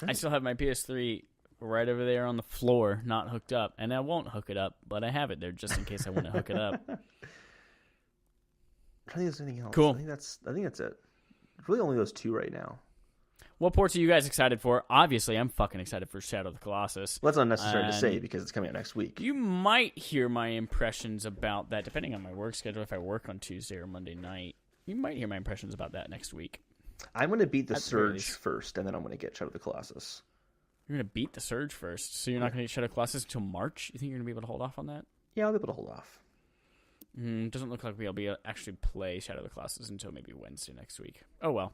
I still have my PS3 right over there on the floor, not hooked up, and I won't hook it up, but I have it there just in case I want to hook it up. I don't think there's anything else. Cool. I think that's it. Really only those 2 right now. What ports are you guys excited for? Obviously, I'm fucking excited for Shadow of the Colossus. Well, that's unnecessary to say because it's coming out next week. You might hear my impressions about that, depending on my work schedule. If I work on Tuesday or Monday night, you might hear my impressions about that next week. I'm going to beat the Surge first, and then I'm going to get Shadow of the Colossus. You're going to beat the Surge first, so you're not going to get Shadow of the Colossus until March? You think you're going to be able to hold off on that? Yeah, I'll be able to hold off. Doesn't look like we'll be able to actually play Shadow of the Colossus until maybe Wednesday next week. Oh, well.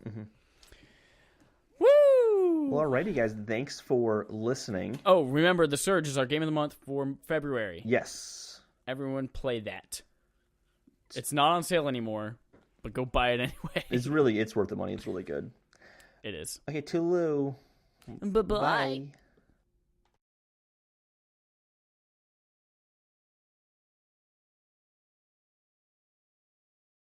Woo! Well, alrighty, guys. Thanks for listening. Oh, remember, The Surge is our game of the month for February. Yes. Everyone play that. It's not on sale anymore, but go buy it anyway. It's worth the money. It's really good. It is. Okay, toodaloo. Bye-bye. Bye.